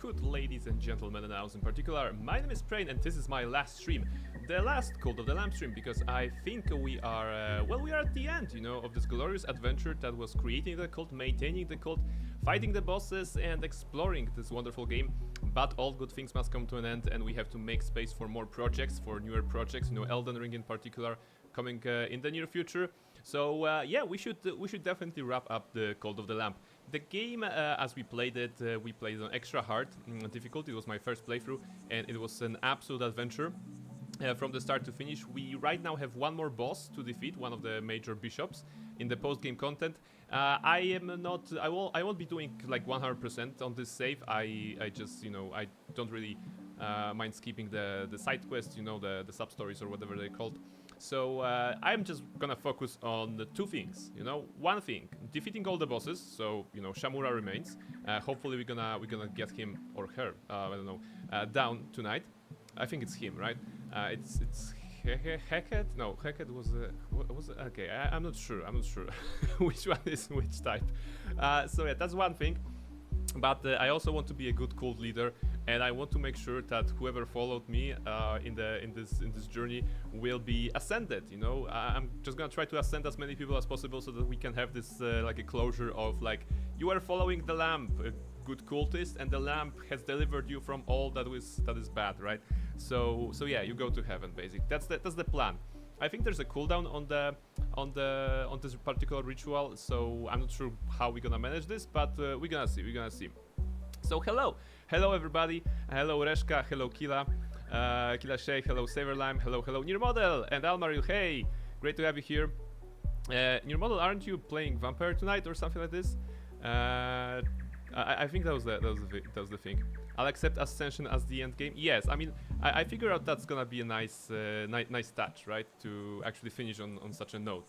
good ladies and gentlemen and owls in particular. My name is Prain and this is my last stream. The last Cult of the Lamb stream, because I think we are, we are at the end, you know, of this glorious adventure that was creating the cult, maintaining the cult, fighting the bosses and exploring this wonderful game. But all good things must come to an end and we have to make space for more projects, for newer projects, you know, Elden Ring in particular, coming in the near future. So yeah, we should definitely wrap up the Cult of the Lamb. The game, as we played it on extra hard difficulty. It was my first playthrough, and it was an absolute adventure from the start to finish. We right now have one more boss to defeat, one of the major bishops in the post-game content. I won't be doing like 100% on this save. I just, you know, I don't really mind skipping the side quests, you know, the sub stories or whatever they're called. So I'm just gonna focus on the two things, you know. One thing, defeating all the bosses. So you know, Shamura remains. Hopefully we're gonna get him or her, I don't know, down tonight. I think it's him, right? It's Heket. No, Heket was okay. I'm not sure. I'm not sure which one is which type. So yeah, that's one thing. But I also want to be a good cult leader, and I want to make sure that whoever followed me in this journey will be ascended. You know, I'm just gonna try to ascend as many people as possible so that we can have this like a closure of like, you are following the lamp, a good cultist, and the lamp has delivered you from all that is bad, right? So yeah, you go to heaven, basically. That's the plan. I think there's a cooldown on this particular ritual, so I'm not sure how we're gonna manage this, but we're gonna see. So hello everybody, hello Reshka, hello Kila, Kila Sheikh, hello Saverlime, hello Nirmodel and Almaril. Hey, great to have you here. Nirmodel, aren't you playing Vampire tonight or something like this? I think that was the thing. I'll accept Ascension as the end game. Yes, I mean, I figure out that's gonna be a nice touch, right? To actually finish on such a note.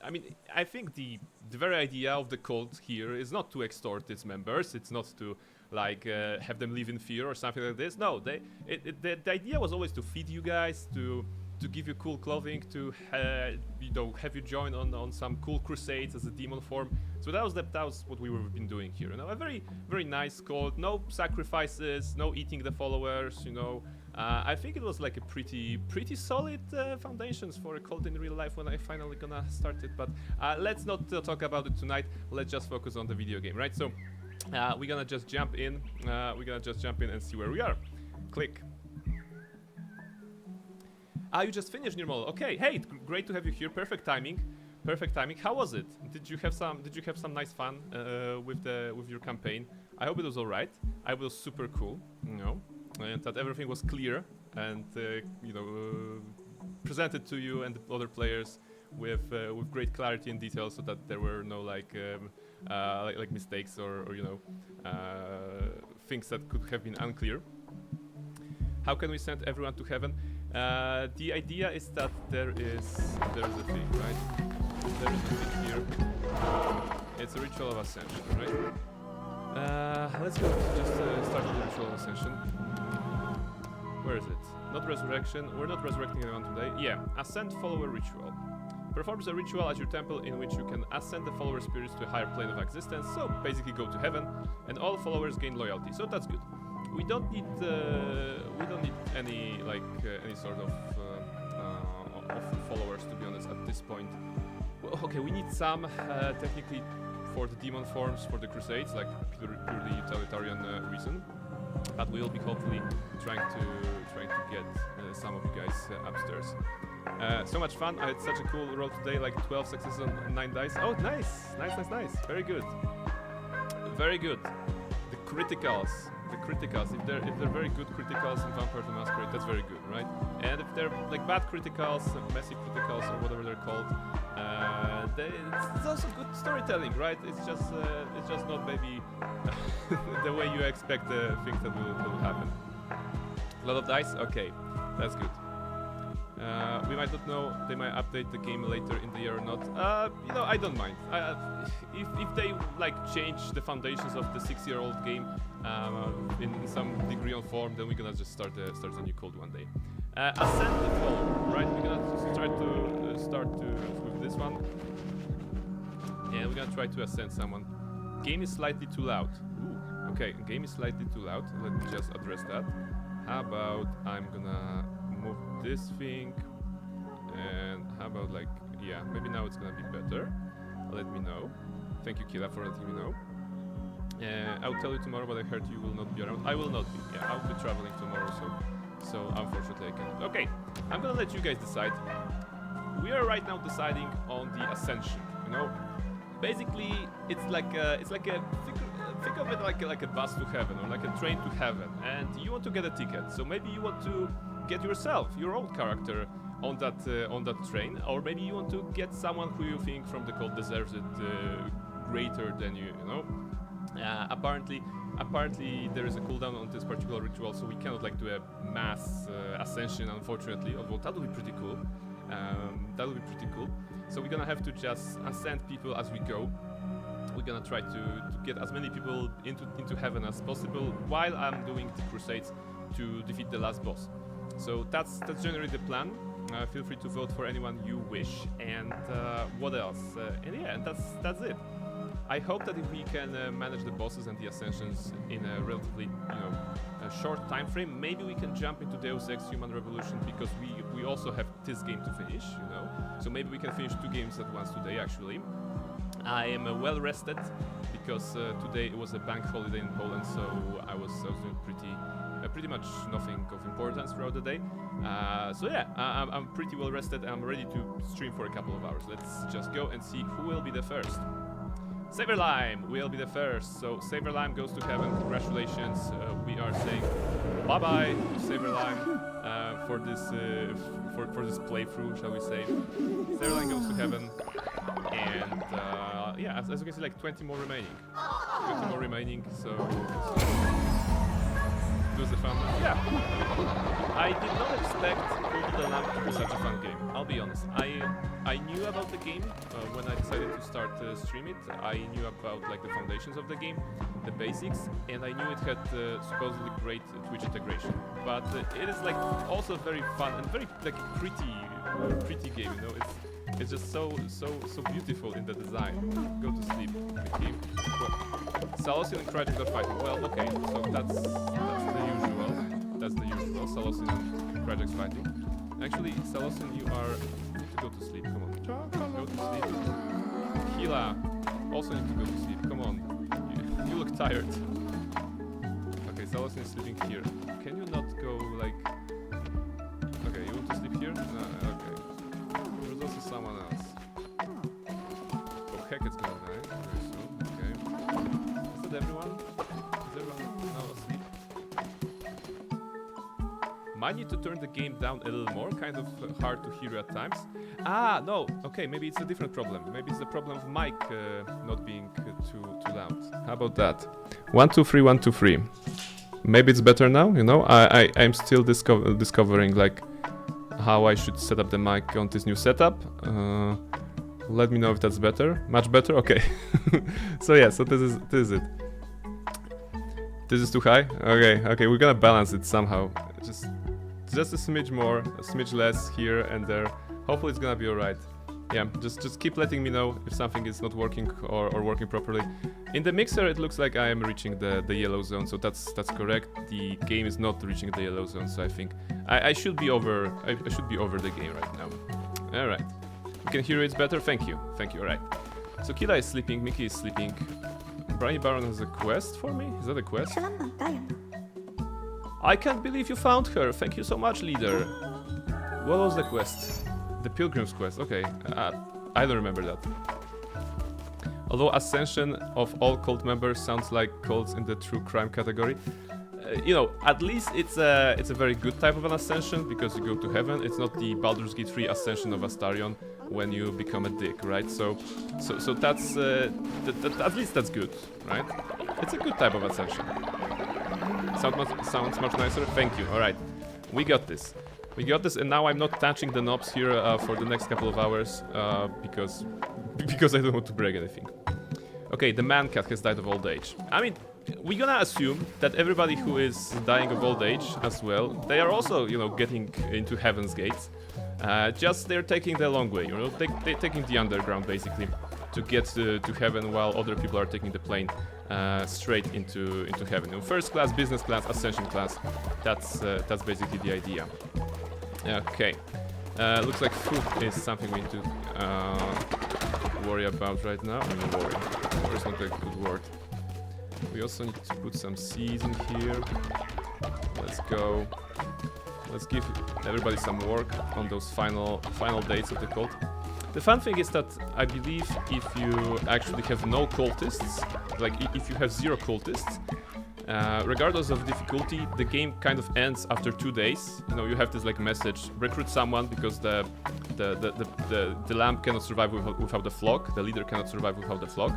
I mean, I think the very idea of the cult here is not to extort its members. It's not to like have them live in fear or something like this. No, the idea was always to feed you guys, to give you cool clothing, to you know, have you join on some cool crusades as a demon form. So that was what we've been doing here. You know, a very nice cult. No sacrifices, no eating the followers. You know, I think it was like a pretty solid foundations for a cult in real life when I finally gonna start it. But let's not talk about it tonight. Let's just focus on the video game, right? So we're gonna just jump in. And see where we are. Click. You just finished, Nirmal. Okay, hey, great to have you here. Perfect timing. How was it? Did you have some nice fun with your campaign? I hope it was all right. I was super cool, you know, and that everything was clear and you know, presented to you and the other players with great clarity and detail, so that there were no like mistakes or you know, things that could have been unclear. How can we send everyone to heaven? The idea is that there's a thing, right? There is a thing here. It's a ritual of ascension, right? Let's go just start with the ritual of ascension. Where is it? Not resurrection. We're not resurrecting anyone today. Yeah, ascend follower ritual. Performs a ritual at your temple in which you can ascend the follower spirits to a higher plane of existence. So basically, go to heaven, and all followers gain loyalty. So that's good. We don't need any any sort of followers, to be honest, at this point. Well, okay, we need some technically for the demon forms, for the crusades, like purely utilitarian reason. But we will be hopefully trying to get some of you guys upstairs. So much fun! I had such a cool roll today, like 12 successes on 9 dice. Oh, nice! Very good. The criticals. If they're very good criticals in Vampire the Masquerade, that's very good, right? And if they're like bad criticals, messy criticals, or whatever they're called, it's also good storytelling, right? It's just not maybe the way you expect the things that will happen. A lot of dice, okay, that's good. We might not know, they might update the game later in the year or not. You know, I don't mind. If they like change the foundations of the 6-year-old game in some degree or form, then we're gonna just start a new code one day. Ascend the fall, right? We're gonna try to start with this one, and we're gonna try to ascend someone. Game is slightly too loud. Ooh, Okay, game is slightly too loud. Let me just address that. How about I'm gonna move this thing, and how about like, yeah, maybe now it's gonna be better. Let me know. Thank you, Kila, for letting me know. I'll tell you tomorrow, but I heard you will not be around. I will not be. Yeah, I'll be traveling tomorrow, so unfortunately I can't. Okay, I'm gonna let you guys decide. We are right now deciding on the ascension. You know, basically it's like a think of it like a bus to heaven or like a train to heaven, and you want to get a ticket. So maybe you want to get yourself your own character on that train, or maybe you want to get someone who you think from the cult deserves it greater than you. You know. Apparently there is a cooldown on this particular ritual, so we cannot like do a mass ascension, unfortunately. Although that would be pretty cool. That would be pretty cool. So we're gonna have to just ascend people as we go. We're gonna try to get as many people into heaven as possible while I'm doing the crusades to defeat the last boss. So that's generally the plan. Feel free to vote for anyone you wish. And what else? And yeah, and that's it. I hope that if we can manage the bosses and the ascensions in a relatively, a short time frame, maybe we can jump into Deus Ex Human Revolution, because we also have this game to finish, So maybe we can finish 2 games at once today, actually. I am well rested because today it was a bank holiday in Poland, so I was doing pretty much nothing of importance throughout the day. So yeah, I'm pretty well rested and I'm ready to stream for a couple of hours. Let's just go and see who will be the first. Saberlime will be the first, so Saberlime goes to heaven. Congratulations. We are saying bye-bye to Saberlime for this playthrough, shall we say. Saberlime goes to heaven, and yeah, as you can see, like 20 more remaining. 20 more remaining, so it was a fun one. Yeah, I did not expect Cult of the Lamb to be such a fun game. I'll be honest. I knew about the game when I decided to start stream it. I knew about like the foundations of the game, the basics, and I knew it had supposedly great Twitch integration. But it is like also very fun and very like pretty game. It's just so beautiful in the design. Go to sleep, Mickey. Salosin and Crytek are fighting. Well, okay, so that's the usual. That's the usual. Salosin and Crytek's fighting. Actually, Salosin, you need to go to sleep. Come on, go to sleep. Hila also need to go to sleep. Come on, you look tired. Okay, Salosin is sleeping here. Can you not go like? Okay, you want to sleep here? Okay. There's also someone else. Oh heck, it's gonna die very soon. Okay. Is that everyone? Is everyone now asleep? Might need to turn the game down a little more, kind of hard to hear at times. Ah, no, okay, maybe it's a different problem. Maybe it's the problem of mic not being too loud. How about that? 1 2 3 1 2 3. Maybe it's better now, I'm still discovering like how I should set up the mic on this new setup. Let me know if that's better. Much better? Okay. So yeah, so this is it. This is too high? Okay, we're gonna balance it somehow. Just a smidge more, a smidge less here and there. Hopefully it's gonna be alright. Yeah, just keep letting me know if something is not working or working properly. In the mixer it looks like I am reaching the yellow zone, so that's correct. The game is not reaching the yellow zone, so I think I should be over the game right now. Alright. You can hear it's better? Thank you, alright. So Kila is sleeping, Mickey is sleeping. Briny Baron has a quest for me? Is that a quest? I can't believe you found her. Thank you so much, leader. What was the quest? The Pilgrim's Quest. Okay, I don't remember that. Although Ascension of all cult members sounds like cults in the true crime category. At least it's a very good type of an ascension, because you go to heaven. It's not the Baldur's Gate 3 ascension of Astarion when you become a dick, right? So that's at least that's good, right? It's a good type of ascension. Sounds much nicer. Thank you. All right, we got this. We got this, and now I'm not touching the knobs here for the next couple of hours because I don't want to break anything. Okay, the man cat has died of old age. I mean, we're gonna assume that everybody who is dying of old age as well, they are also, getting into Heaven's Gates. Just they're taking the long way, they're taking the underground basically. to get to heaven while other people are taking the plane straight into heaven. You know, first class, business class, ascension class. That's basically the idea. Okay. Looks like food is something we need to worry about right now. I mean, worry. Worry is not a good word. We also need to put some seeds in here. Let's go. Let's give everybody some work on those final days of the cult. The fun thing is that I believe if you actually have no cultists, like if you have 0 cultists, regardless of difficulty, the game kind of ends after 2 days. You know, you have this like message: recruit someone because the lamp cannot survive without the flock. The leader cannot survive without the flock.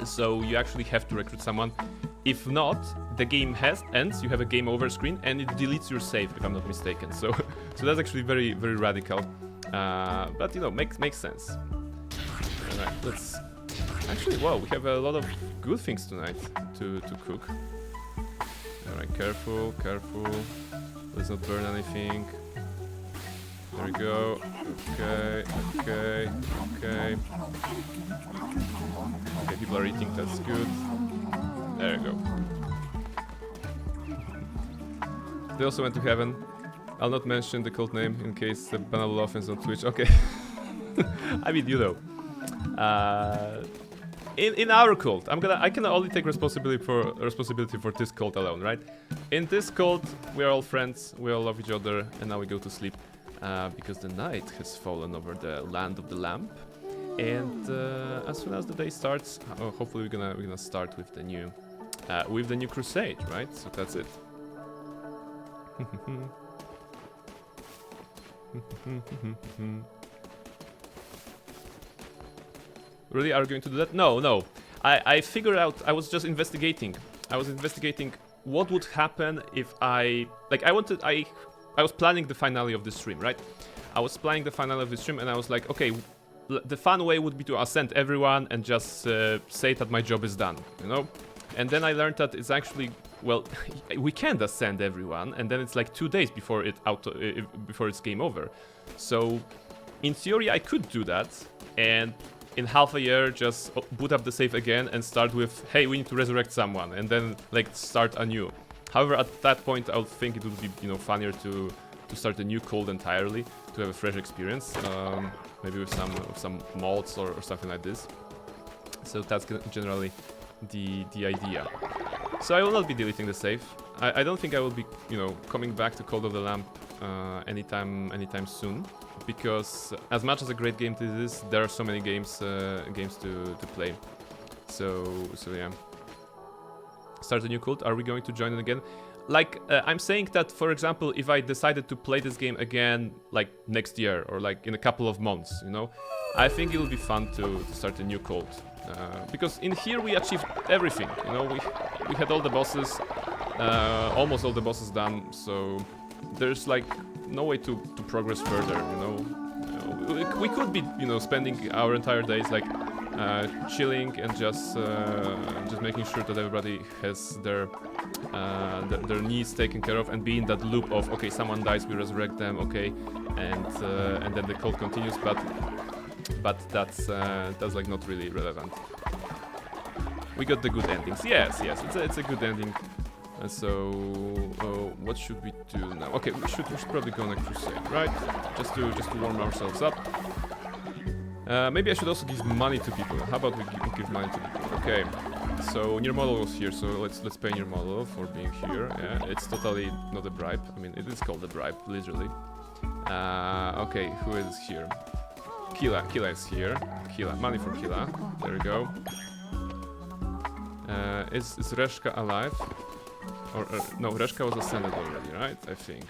So you actually have to recruit someone. If not, the game ends. You have a game over screen, and it deletes your save, if I'm not mistaken. So that's actually very, very radical. But you know, makes sense. All right, let's. Actually, wow, we have a lot of good things tonight to cook. All right, careful. Let's not burn anything. There we go. Okay. Okay, people are eating, that's good. There you go. They also went to heaven. I'll not mention the cult name in case the ban will offense on Twitch. Okay. I mean, you know. In our cult, I can only take responsibility for this cult alone, right? In this cult, we are all friends, we all love each other, and now we go to sleep because the night has fallen over the land of the lamp. And as soon as the day starts, hopefully we're gonna start with the new crusade, right? So that's it. Really, are you going to do that? No. I figured out. I was just investigating. I was investigating what would happen if I was planning the finale of this stream, right? I was planning the finale of this stream, and I was like, okay, the fun way would be to ascend everyone and just say that my job is done, you know? And then I learned that it's actually, well, we can't ascend everyone, and then it's like 2 days before before it's game over. So, in theory, I could do that, and in half a year just boot up the save again and start with, hey, we need to resurrect someone, and then like start anew. However, at that point, I would think it would be, you know, funnier to start a new cult entirely, to have a fresh experience, maybe with some mods or something like this. So that's generally the idea. So I will not be deleting the save. I don't think I will be, you know, coming back to Cult of the Lamp anytime soon, because as much as a great game this is, there are so many games to play. So yeah. Start a new cult. Are we going to join it again? Like, I'm saying that, for example, if I decided to play this game again, like, next year, or, like, in a couple of months, you know? I think it will be fun to start a new cult. Because in here we achieved everything, you know? We had all the bosses, almost all the bosses done, so there's, like, no way to progress further, you know? We could be, you know, spending our entire days, like, chilling and just making sure that everybody has their needs taken care of, and be in that loop of, okay, someone dies, we resurrect them, okay, and then the cult continues, but that's like not really relevant. We got the good endings. Yes, it's a good ending. And so, what should we do now? Okay, we should probably go on a crusade, right? Just to warm ourselves up. Maybe I should also give money to people. How about we give money to people? Okay. So Nier Model was here, so let's pay Nier Model for being here. Yeah, it's totally not a bribe. I mean, it is called a bribe, literally. Okay, who is here? Kila is here. Kila, money for Kila. There we go. Is Reshka alive? Or no, Reshka was ascended already, right? I think.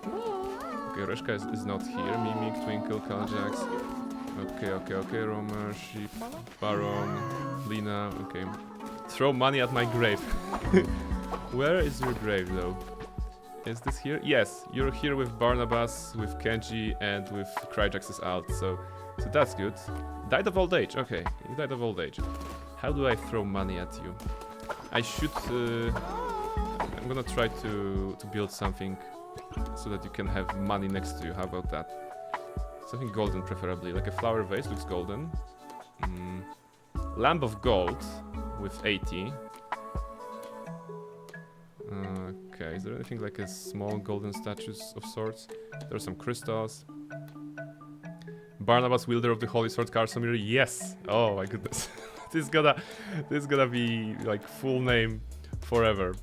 Okay, Reshka is not here. Mimic, Twinkle, Kaljax. Okay, Romer, Sheep, Baron, Lina, okay. Throw money at my grave. Where is your grave, though? Is this here? Yes, you're here with Barnabas, with Kenji, and with Cryjax's alt, so that's good. Died of old age, okay, you died of old age. How do I throw money at you? I should... I'm gonna try to build something so that you can have money next to you, how about that? Something golden, preferably. Like a flower vase looks golden. Lamp of Gold with 80. Okay, is there anything like a small golden statues of sorts? There's some crystals. Barnabas, wielder of the Holy Sword, Karsomir. Yes. Oh my goodness. this is gonna be like full name forever.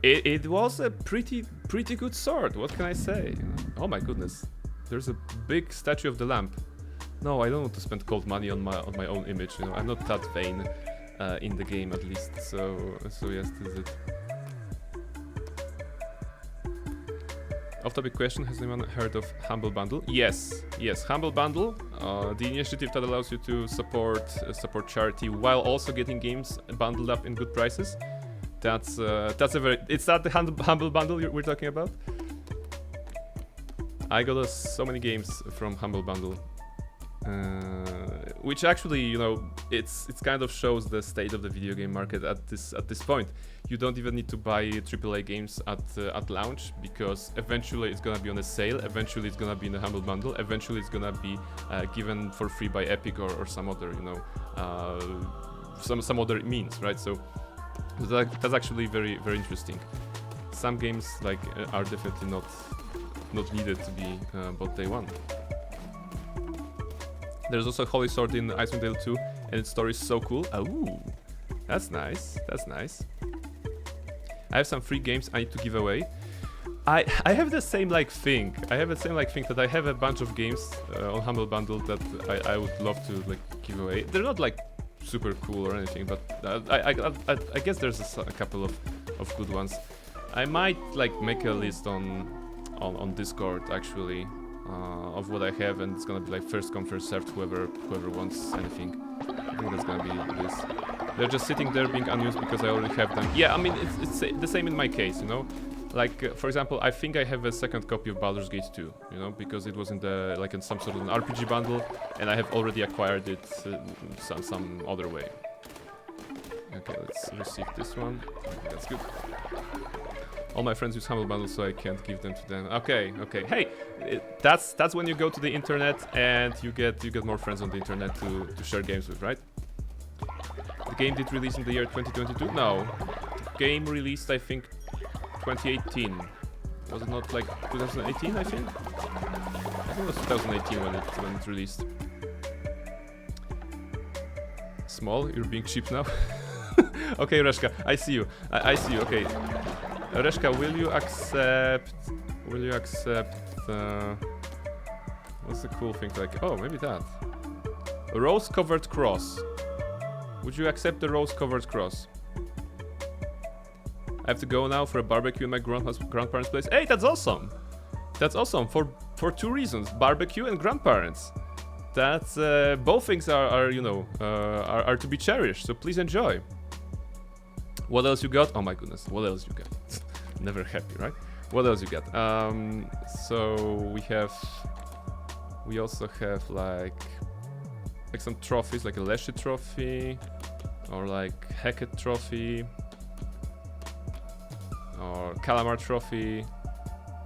It was a pretty good sword. What can I say? Oh my goodness. There's a big statue of the lamp. No, I don't want to spend cold money on my own image. You know, I'm not that vain in the game, at least. So yes, this is it. Off-topic question: has anyone heard of Humble Bundle? Yes, Humble Bundle, the initiative that allows you to support charity while also getting games bundled up in good prices. That's a very. It's that the Humble Bundle we're talking about. I got so many games from Humble Bundle, which actually, you know, it's kind of shows the state of the video game market at this point. You don't even need to buy AAA games at launch, because eventually it's gonna be on a sale. Eventually it's gonna be in the Humble Bundle. Eventually it's gonna be given for free by Epic or some other, you know, some other means, right? So that's actually very interesting. Some games like are definitely not needed to be bought day one. There's also Holy Sword in Icewind Dale 2, and its story is so cool. Oh, that's nice. That's nice. I have some free games I need to give away. I have the same thing. I have the same thing that I have a bunch of games on Humble Bundle that I would love to give away. They're not super cool or anything, but I guess there's a couple of good ones. I might make a list on Discord actually of what I have, and it's gonna be first come first served. Whoever wants anything. I think that's gonna be this. They're just sitting there being unused because I already have them. Yeah, I mean it's the same in my case, you know. For example, I think I have a second copy of Baldur's Gate 2, you know, because it was in the in some sort of an RPG bundle, and I have already acquired it some other way. Okay, let's receive this one. Okay, that's good. All my friends use Humble Bundle, so I can't give them to them. Okay. Hey, that's when you go to the internet and you get more friends on the internet to share games with, right? The game did release in the year 2022. No, the game released I think 2018. Was it not 2018? I think it was 2018 when it released. Small, you're being cheap now. Okay, Reshka, I see you. I see you. Okay. Reshka, will you accept what's the cool thing oh, maybe that. A rose-covered cross. Would you accept the rose-covered cross? I have to go now for a barbecue in my grandparents' place. Hey, that's awesome. That's awesome for two reasons: barbecue and grandparents. That's both things are you know are to be cherished. So please enjoy. What else you got? Oh my goodness, what else you got? Never happy, right? What else you got? So we also have some trophies, like a Leshy trophy, or Hackett trophy, or Calamar trophy.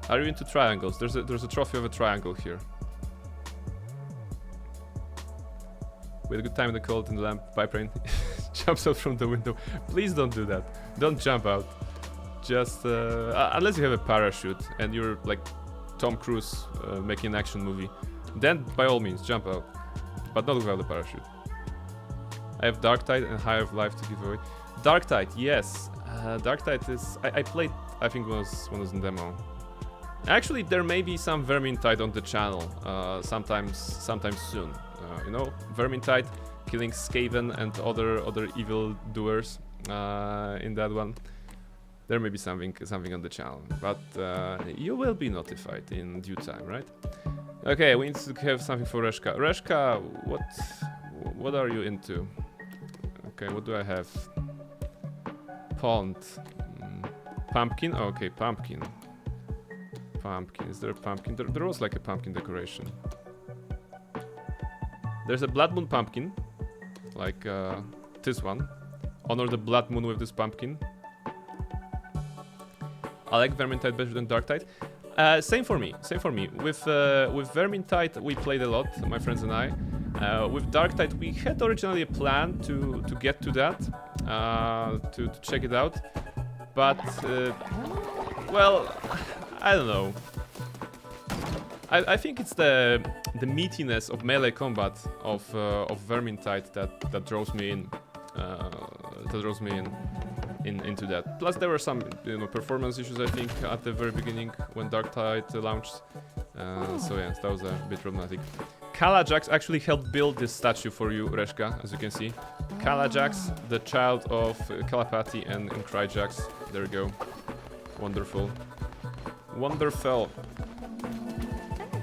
Are you into triangles? There's a trophy of a triangle here. We had a good time in the cold in the lamp. Pipeline jumps out from the window. Please don't do that. Don't jump out. Just unless you have a parachute and you're like Tom Cruise making an action movie, then by all means jump out, but not without a parachute. I have Darktide and High of Life to give away. Darktide, yes. Darktide is I played. I think when it was in demo. Actually, there may be some Vermintide on the channel sometime soon. You know, Vermintide killing Skaven and other evil doers in that one. There may be something on the channel, but you will be notified in due time, right? Okay, we need to have something for Reshka. Reshka, what are you into? Okay, what do I have? Pond. Pumpkin? Okay, pumpkin. Pumpkin. Is there a pumpkin? There was a pumpkin decoration. There's a Blood Moon pumpkin. This one. Honor the Blood Moon with this pumpkin. I like Vermintide better than Darktide. Same for me. Same for me. With Vermintide, we played a lot, my friends and I. With Darktide, we had originally a plan to get to that, to check it out, but well, I don't know. I think it's the meatiness of melee combat of Vermintide that draws me in. Into that. Plus, there were some performance issues, I think, at the very beginning when Darktide launched. So yeah, that was a bit problematic. Kalajax actually helped build this statue for you, Reshka, as you can see. Kalajax, the child of Kalapati and Cryjax. There we go. Wonderful. Wonderful.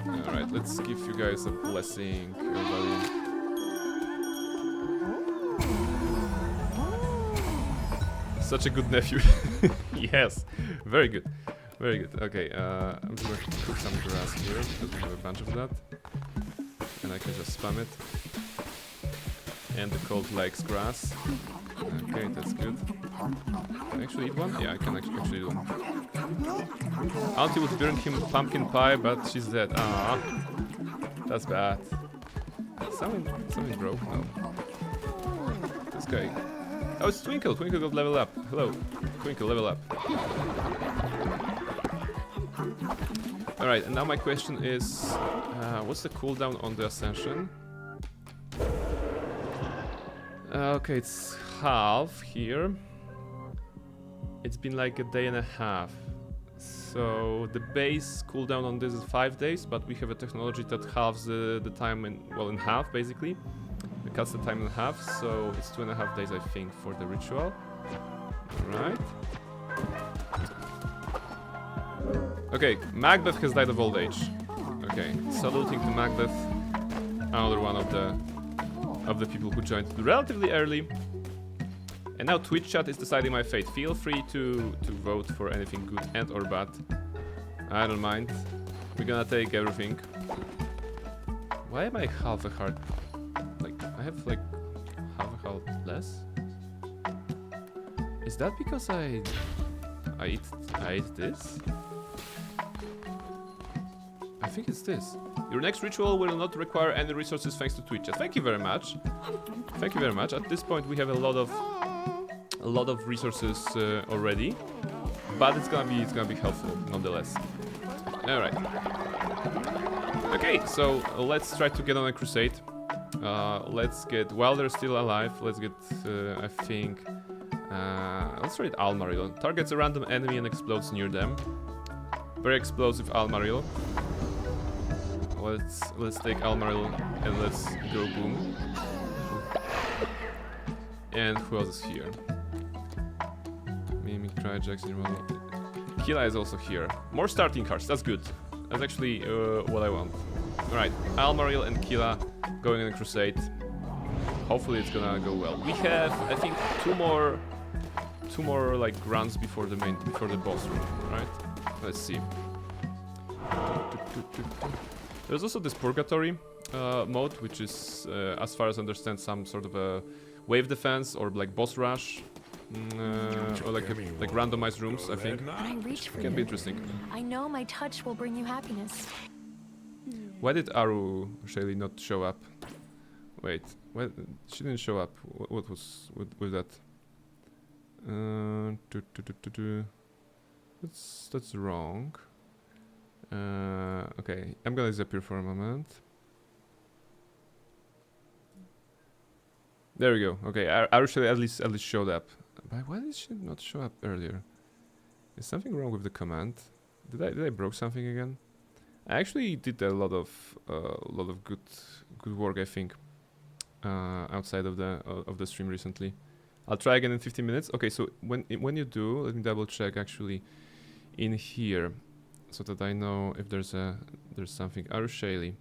Alright, let's give you guys a blessing, everybody. Such a good nephew. Yes, very good. Very good. Okay, I'm just going to cook some grass here because we have a bunch of that. And I can just spam it. And the cold likes grass. Okay, that's good. Can I actually eat one? Yeah, I can actually eat one. Auntie would burn him pumpkin pie, but she's dead. Ah, that's bad. Something broke. No. This guy. Oh, it's Twinkle. Twinkle got level up. Hello. Twinkle, level up. Alright, and now my question is, what's the cooldown on the Ascension? Okay, it's half here. It's been like a day and a half. So the base cooldown on this is 5 days, but we have a technology that halves the time in half, basically. It cuts the time in half, so it's 2.5 days, I think, for the ritual. Alright. Okay, Macbeth has died of old age. Okay, saluting to Macbeth, another one of the people who joined relatively early. And now Twitch chat is deciding my fate. Feel free to vote for anything good and or bad. I don't mind. We're gonna take everything. Why am I half a heart? Like, I have like half a heart less? Is that because I ate this? I think it's this. Your next ritual will not require any resources thanks to Twitch chat. Thank you very much. Thank you very much. At this point we have a lot of resources already, but it's gonna be helpful nonetheless. All right. Okay, so let's try to get on a crusade. Let's get, while they're still alive, let's get I think let's try Almaril. Targets a random enemy and explodes near them. Very explosive Almaril. Let's take Almaril and let's go boom. And who else is here? Mimic, Cryjax, Kila is also here. More starting cards, that's good. That's actually what I want. Alright, Almaril and Kila going in a crusade. Hopefully it's gonna go well. We have, I think, two more like runs before the boss room, right? Let's see. There's also this purgatory mode, which is, as far as I understand, some sort of a wave defense or like boss rush, or like randomized rooms. I think can be interesting. I know my touch will bring you happiness. Why did Aru Shaylee not show up? Wait, she didn't show up. What was with that? That's wrong. Okay, I'm gonna disappear for a moment. There we go. Okay, Arushali at least showed up. But why did she not show up earlier? Is something wrong with the command? Did I broke something again? I actually did a lot of good work, I think, outside of the stream recently. I'll try again in 15 minutes. Okay, so when you do, let me double check actually in here, so that I know if there's something. Arushali.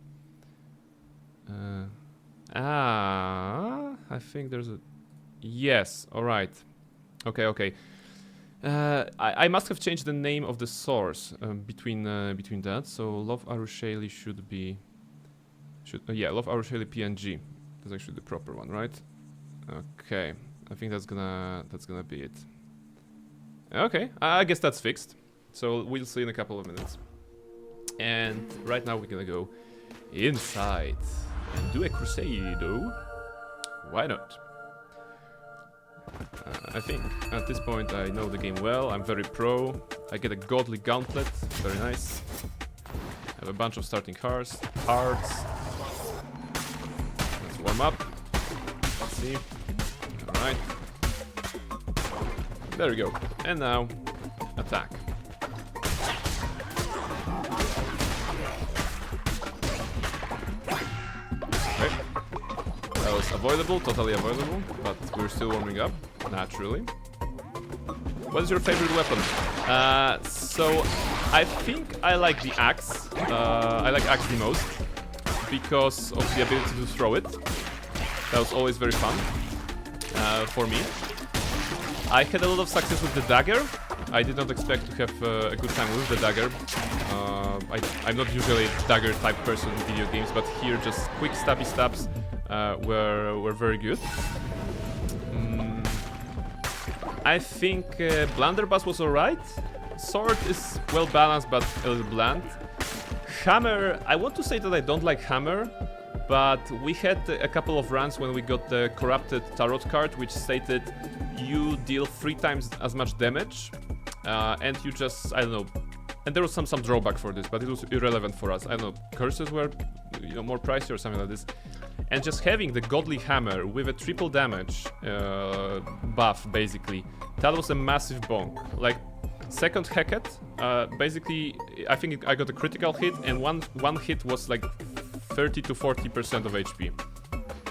I think there's a... Yes, alright. Okay. I must have changed the name of the source between that, so Love Arushali should be... yeah, Love Arushali PNG. That's actually the proper one, right? Okay, I think that's gonna be it. Okay, I guess that's fixed. So we'll see in a couple of minutes. And right now we're gonna go inside and do a Crusado. Why not? I think at this point I know the game well. I'm very pro. I get a godly gauntlet. Very nice. I have a bunch of starting cards. Let's warm up. Let's see. Alright. There we go. And now, attack. Okay. That was avoidable, totally avoidable, but we're still warming up, naturally. What is your favorite weapon? So, I think I like the axe. I like axe the most, because of the ability to throw it. That was always very fun for me. I had a lot of success with the dagger. I did not expect to have a good time with the dagger. I'm not usually a dagger type person in video games, but here just quick stabby stabs were very good. I think Blunderbuss was alright. Sword is well balanced but a little bland. Hammer, I want to say that I don't like Hammer, but we had a couple of runs when we got the Corrupted Tarot card, which stated you deal 3 times as much damage, and you just, I don't know, and there was some drawback for this, but it was irrelevant for us. I don't know, curses were, you know, more pricey or something like this. And just having the Godly Hammer with a triple damage buff, basically, that was a massive bonk. Like, second Heket, basically, I think I got a critical hit, and one hit was like 30 to 40% of HP.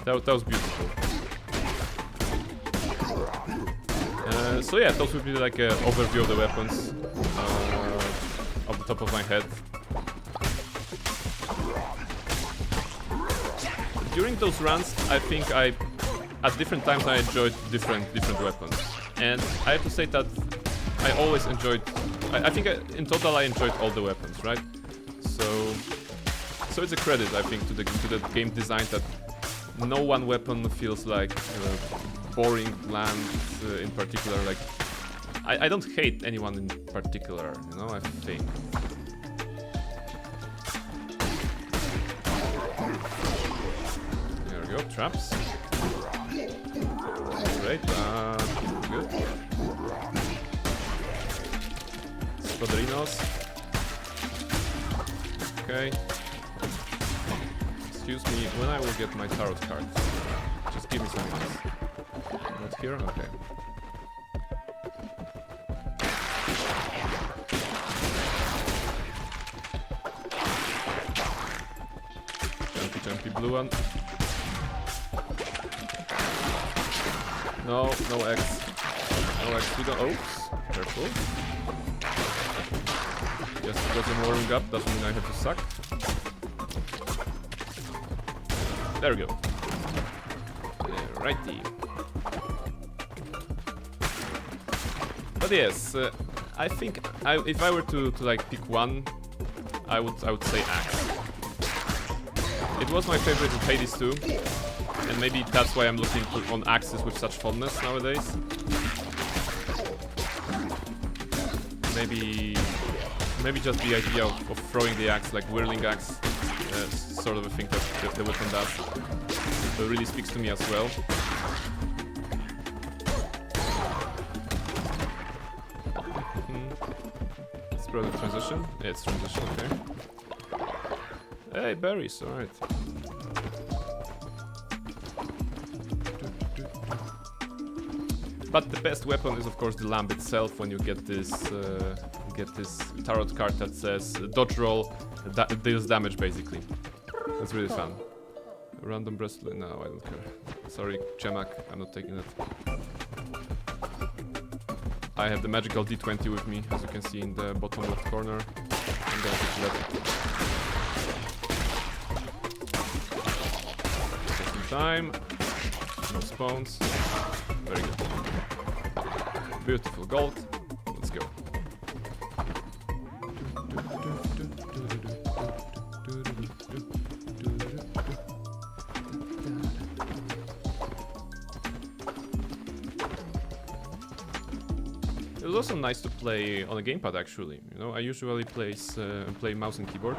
That was beautiful. So yeah, those would be like an overview of the weapons off the top of my head. During those runs, I think at different times I enjoyed different weapons, and I have to say that I always enjoyed. I think in total I enjoyed all the weapons, right? So it's a credit, I think, to the game design that no one weapon feels like boring, bland in particular. Like I don't hate anyone in particular, you know. I think. Go, traps. Great, good. Squadrinos. Okay. Excuse me, when I will get my tarot card? Just give me some minutes. Not here? Okay. Jumpy blue one. No X. No X. We don't. Oops. Careful. Just because I'm warming up doesn't mean I have to suck. There we go. Alrighty. But yes, I think if I were to like pick one, I would say Axe. It was my favorite in Hades 2. And maybe that's why I'm looking on axes with such fondness nowadays. Maybe just the idea of throwing the axe, like whirling axe, sort of a thing that the weapon does. It really speaks to me as well. It's probably transition. Yeah, it's transition, okay. Hey, berries, alright. But the best weapon is of course the lamp itself. When you get this tarot card that says dodge roll, deals damage basically. That's really fun. Random breastplate? No, I don't care. Sorry, Chemak, I'm not taking it. I have the magical D20 with me, as you can see in the bottom left corner. I'm gonna pick that. Take some time. No spawns. Very good. Beautiful gold. Let's go. It was also nice to play on a gamepad actually. You know, I usually play mouse and keyboard,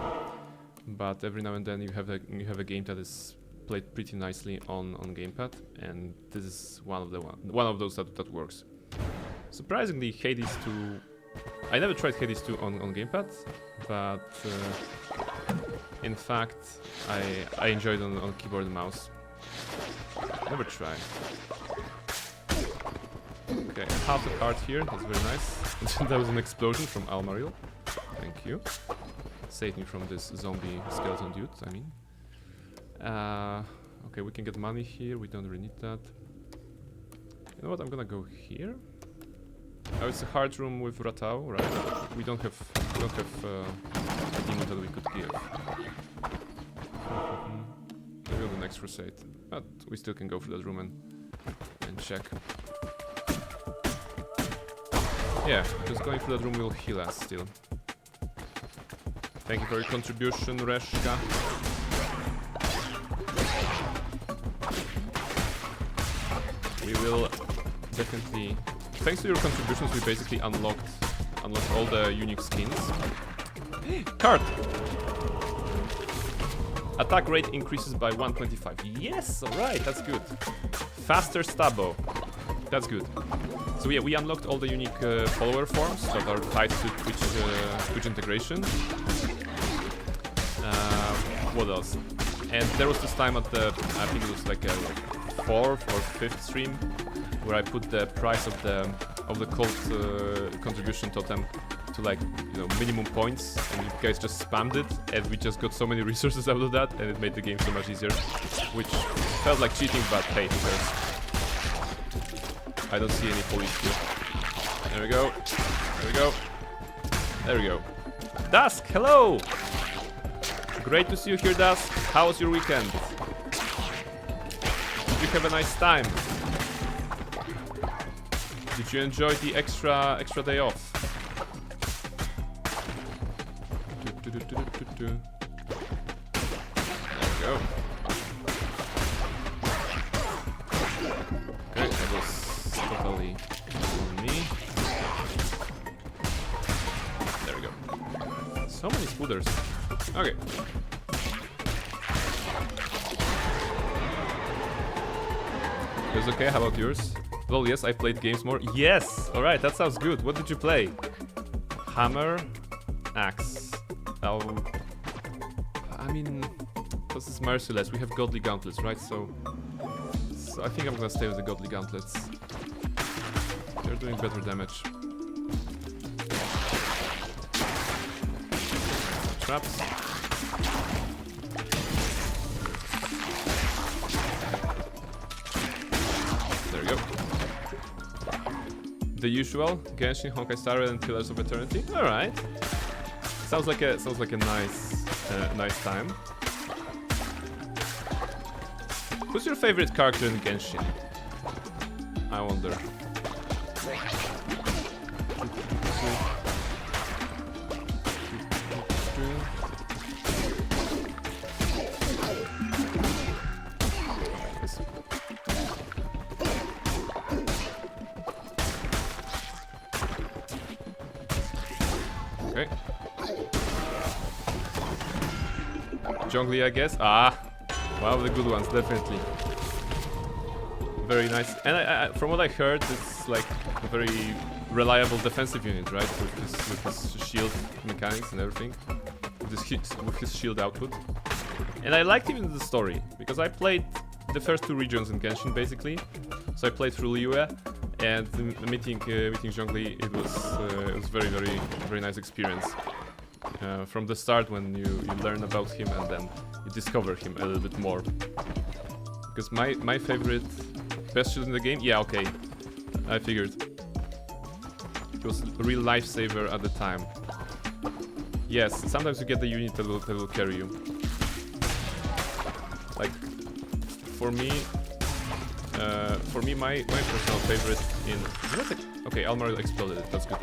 but every now and then you have a game that is played pretty nicely on gamepad, and this is one of those that works. Surprisingly, Hades 2. I never tried Hades 2 on gamepad, but in fact, I enjoyed it on keyboard and mouse. Never tried. Okay, half the card here. That's very nice. That was an explosion from Almaril. Thank you. Saved me from this zombie skeleton dude. I mean. Okay, we can get money here. We don't really need that. You know what? I'm gonna go here. Oh, it's a hard room with Ratau, right? We don't have a demon that we could give. Maybe on the next crusade, but we still can go through that room and check. Yeah, just going through that room will heal us still. Thank you for your contribution, Reshka. We will definitely... Thanks to your contributions, we basically unlocked all the unique skins. Card! Attack rate increases by 125. Yes, alright, that's good. Faster stabbo. That's good. So yeah, we unlocked all the unique follower forms that are tied to Twitch integration. What else? And there was this time at the, I think it was like a 4th or 5th stream, where I put the price of the cult contribution totem to, like, you know, minimum points, and you guys just spammed it, and we just got so many resources out of that, and it made the game so much easier, which felt like cheating, but hey, who cares? I don't see any police here. There we go. There we go. There we go. Dusk, hello! Great to see you here, Dusk. How was your weekend? Did you have a nice time? Did you enjoy the extra day off? There we go. Okay, that was totally on me. There we go. So many spooders. Okay. It's okay, how about yours? Well, yes, I played games more. Yes! Alright, that sounds good. What did you play? Hammer, axe. Oh, I mean, this is merciless. We have godly gauntlets, right? So I think I'm gonna stay with the godly gauntlets. They're doing better damage. Traps. There we go. The usual Genshin, Honkai Star Rail, and Pillars of Eternity. All right. Sounds like a nice time. Who's your favorite character in Genshin? I wonder. Okay. Zhongli, I guess. Ah, one of the good ones, definitely. Very nice. And I, from what I heard, it's like a very reliable defensive unit, right? With his shield mechanics and everything. With his shield output. And I liked him in the story, because I played the first two regions in Genshin, basically. So I played through Liyue, and meeting Zhongli, it was very nice experience. From the start, when you learn about him and then you discover him a little bit more. Because my favorite best shield in the game, yeah, okay, I figured. It was a real lifesaver at the time. Yes, sometimes you get the unit that will carry you. Like, for me, my personal favorite in... Okay, Almaril exploded, that's good.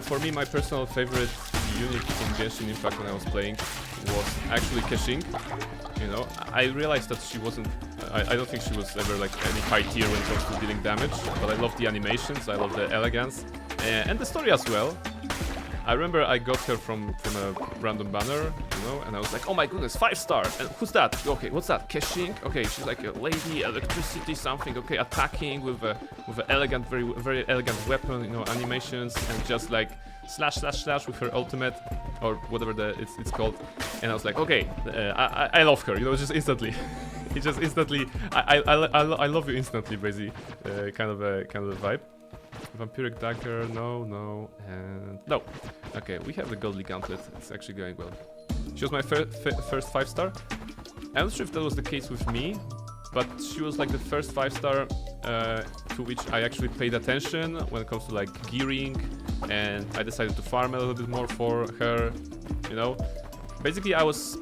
For me, my personal favorite unit in Genshin Impact when I was playing was actually caching. You know, I realized that she wasn't. I don't think she was ever like any high tier when it comes to dealing damage. But I love the animations. I love the elegance and the story as well. I remember I got her from a random banner, you know, and I was like, oh my goodness, 5-star. And who's that? Okay, what's that? Caching? Okay, she's like a lady, electricity, something. Okay, attacking with an elegant, very elegant weapon, you know, animations, and just like slash with her ultimate or whatever it's called. And I was like, okay, I love her, you know, just instantly. It just instantly, I love you instantly, basically, kind of a vibe. Vampiric dagger, no, and no. Okay, we have the godly gauntlet. It's actually going well. She was my first 5-star. I'm not sure if that was the case with me, but she was like the first 5-star to which I actually paid attention when it comes to like gearing, and I decided to farm a little bit more for her. You know, basically I was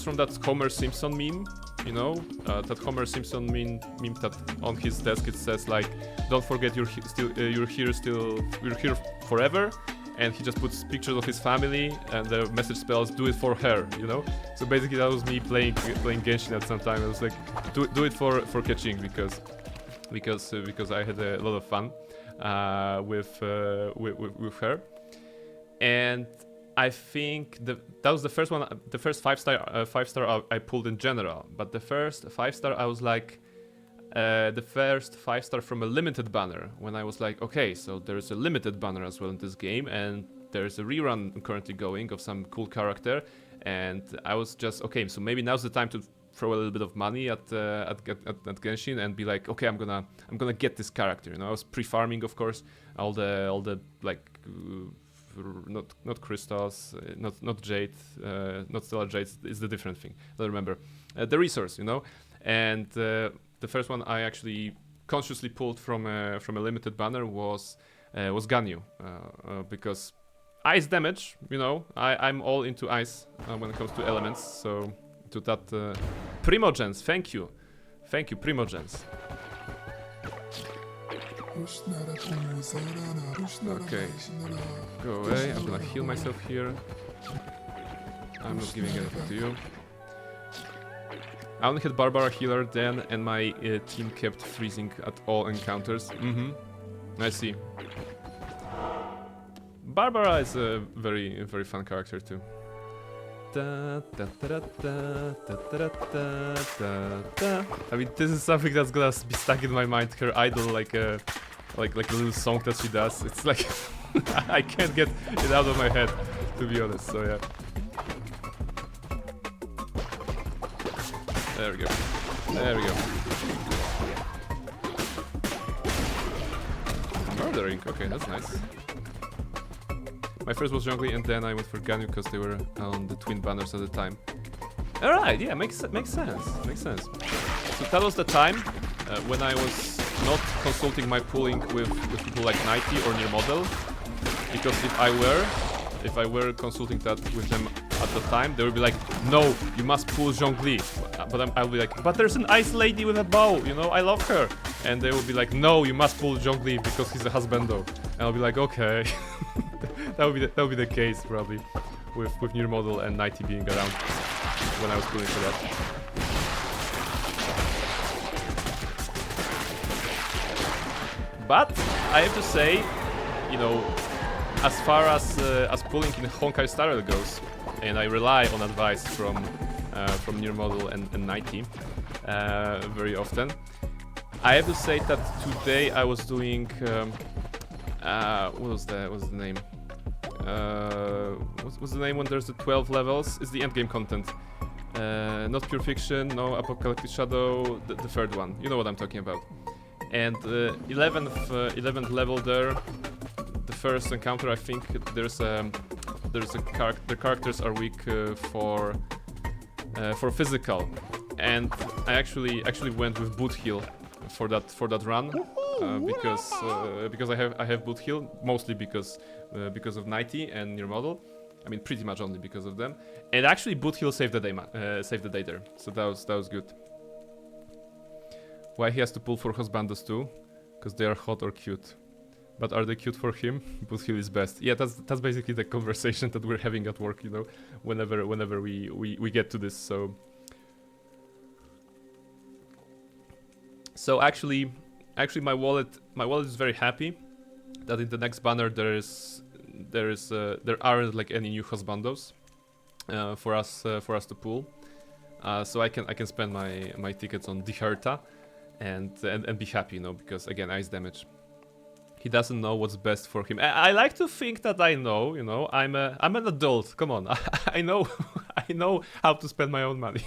from that Homer Simpson meme. You know, that Homer Simpson meme that on his desk it says like, "Don't forget you're here forever," and he just puts pictures of his family, and the message spells "Do it for her," you know. So basically that was me playing Genshin at some time. I was like, do it for caching because I had a lot of fun with her, and I think that was the first one, the first 5-star I pulled in general. But the first 5-star I was like, the first 5-star from a limited banner. When I was like, okay, so there's a limited banner as well in this game, and there's a rerun currently going of some cool character, and I was just okay. So maybe now's the time to throw a little bit of money at Genshin and be like, okay, I'm gonna get this character. You know, I was pre-farming, of course, all the like. Not crystals, not jade, not stellar jades. It's the different thing. I don't remember the resource, you know. And the first one I actually consciously pulled from a limited banner was Ganyu, because ice damage. You know, I'm all into ice when it comes to elements. So to that, Primogens, thank you, Primogens. Okay, go away. I'm gonna heal myself here. I'm not giving anything to you. I only had Barbara healer then, and my team kept freezing at all encounters. I see. Barbara is a very fun character too. I mean, this is something that's gonna be stuck in my mind. Her idol, like a little song that she does. It's like I can't get it out of my head, to be honest. So yeah. There we go. Murdering. Okay, that's nice. My first was Zhongli, and then I went for Ganyu because they were on the twin banners at the time. Alright, yeah, makes sense. So that was the time when I was not consulting my pooling with people like Nighty or Near Model, because if I were consulting that with them at the time, they would be like, no, you must pull Zhongli. But I'll be like, but there's an ice lady with a bow, you know, I love her. And they will be like, no, you must pull Zhongli because he's a husbando. And I'll be like, okay. that would be the case probably with Near Model and Nighty being around when I was pulling for that. But I have to say, you know, as far as pulling in Honkai Star Rail goes, and I rely on advice from Near Model and Nighty very often, I have to say that today I was doing what was the name? What's the name when there's the 12 levels? It's the endgame content. Not Pure Fiction, no Apocalyptic Shadow, the third one. You know what I'm talking about. And 11th level there, the first encounter, I think the characters are weak for physical, and I actually went with boot heal for that run. Because I have boot heal, mostly because of Nighty and Near Model. I mean, pretty much only because of them. And actually, boot heal saved the day there, so that was good. Why he has to pull for husbandos too? Because they are hot or cute. But are they cute for him? Boothill is best. Yeah, that's basically the conversation that we're having at work, you know, whenever we get to this. So actually my wallet is very happy that in the next banner there aren't like any new husbandos for us to pull. So I can spend my tickets on Diherta and be happy, you know, because again, ice damage. He doesn't know what's best for him. I like to think that I know, you know. I'm an adult. Come on, I know how to spend my own money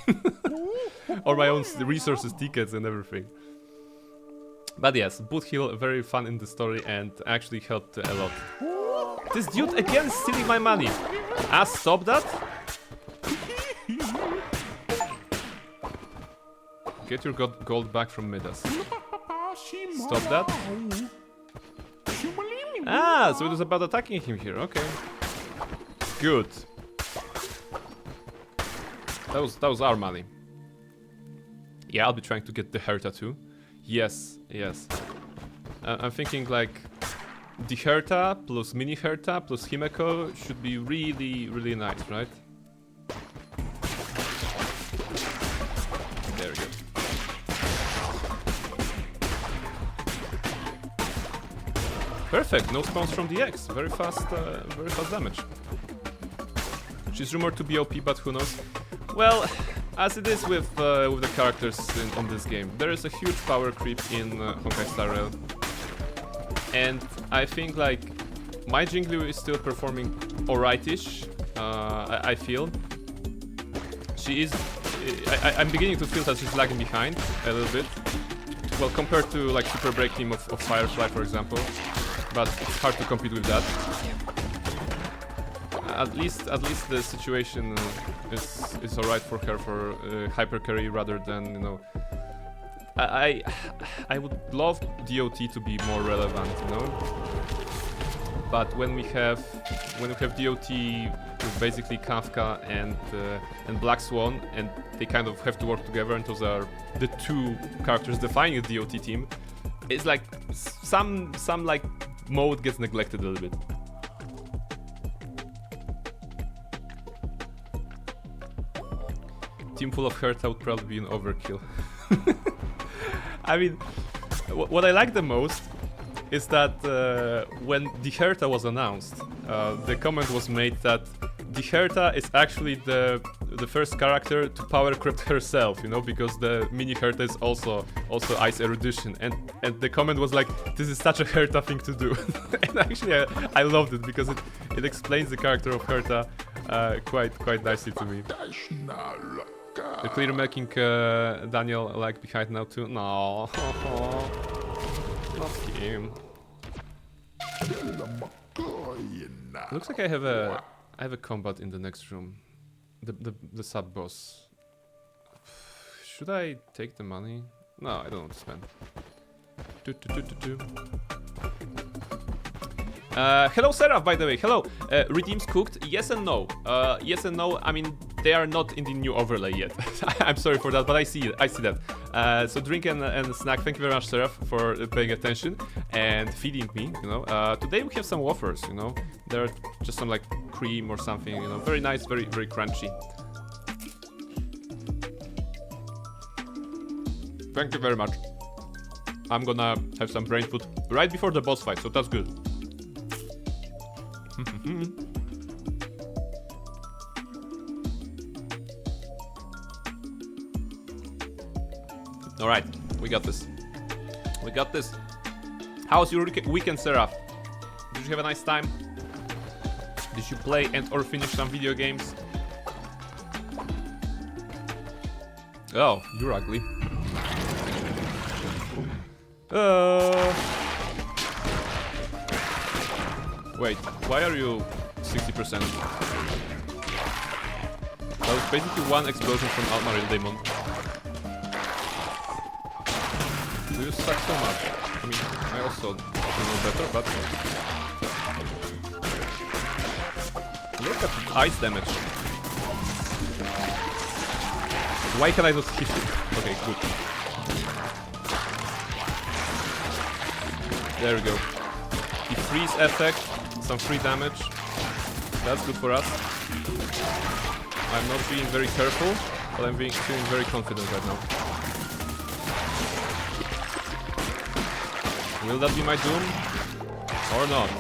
or my own resources, tickets, and everything. But yes, Boothill very fun in the story and actually helped a lot. This dude again is stealing my money. Stop that! Get your gold back from Midas. Stop that. So it was about attacking him here, okay. Good. That was our money. Yeah, I'll be trying to get the Herta too. Yes. I'm thinking like the Herta plus Mini Herta plus Himeko should be really, really nice, right? There we go. Perfect, no spawns from the X. Very fast damage. She's rumored to be OP, but who knows? Well, as it is with the characters on this game, there is a huge power creep in Honkai Star Rail, and I think like my Jingliu is still performing alrightish. I feel she is. I'm beginning to feel that she's lagging behind a little bit. Well, compared to like Super Break Team of Firefly, for example. But it's hard to compete with that. At least the situation is alright for her for hyper carry rather than, you know. I would love DOT to be more relevant, you know. But when we have DOT with basically Kafka and Black Swan, and they kind of have to work together, and those are the two characters defining the DOT team. It's like some like mode gets neglected a little bit. Team full of Herta would probably be an overkill. I mean, what I like the most is that when the Herta was announced, the comment was made that the Herta is actually the first character to power crypt herself, you know, because the mini Herta is also ice erudition, and the comment was like, this is such a Herta thing to do. And actually I loved it because it explains the character of Herta quite nicely to me. The clear making Daniel like behind now too. No, not him. Looks like I have a combat in the next room. The sub boss. Should I take the money? No, I don't want to spend. Hello Seraph, by the way. Hello. Redeems cooked? Yes and no. Yes and no. I mean, they are not in the new overlay yet. I'm sorry for that, but I see that. So drink and snack. Thank you very much, Seraph, for paying attention and feeding me. You know, today we have some wafers. You know, there are just some like cream or something. You know, very nice, very crunchy. Thank you very much. I'm gonna have some brain food right before the boss fight, so that's good. All right, we got this. How's your weekend, Seraph? Did you have a nice time? Did you play and or finish some video games? Oh, you're ugly. Wait, why are you 60%? That was basically one explosion from Almaril Demon. You suck so much. I mean, I also know better, but... Look at the ice damage. Why can I just hit it? Okay, good. There we go. The freeze effect, some free damage. That's good for us. I'm not being very careful, but I'm feeling very confident right now. Will that be my doom? Or not?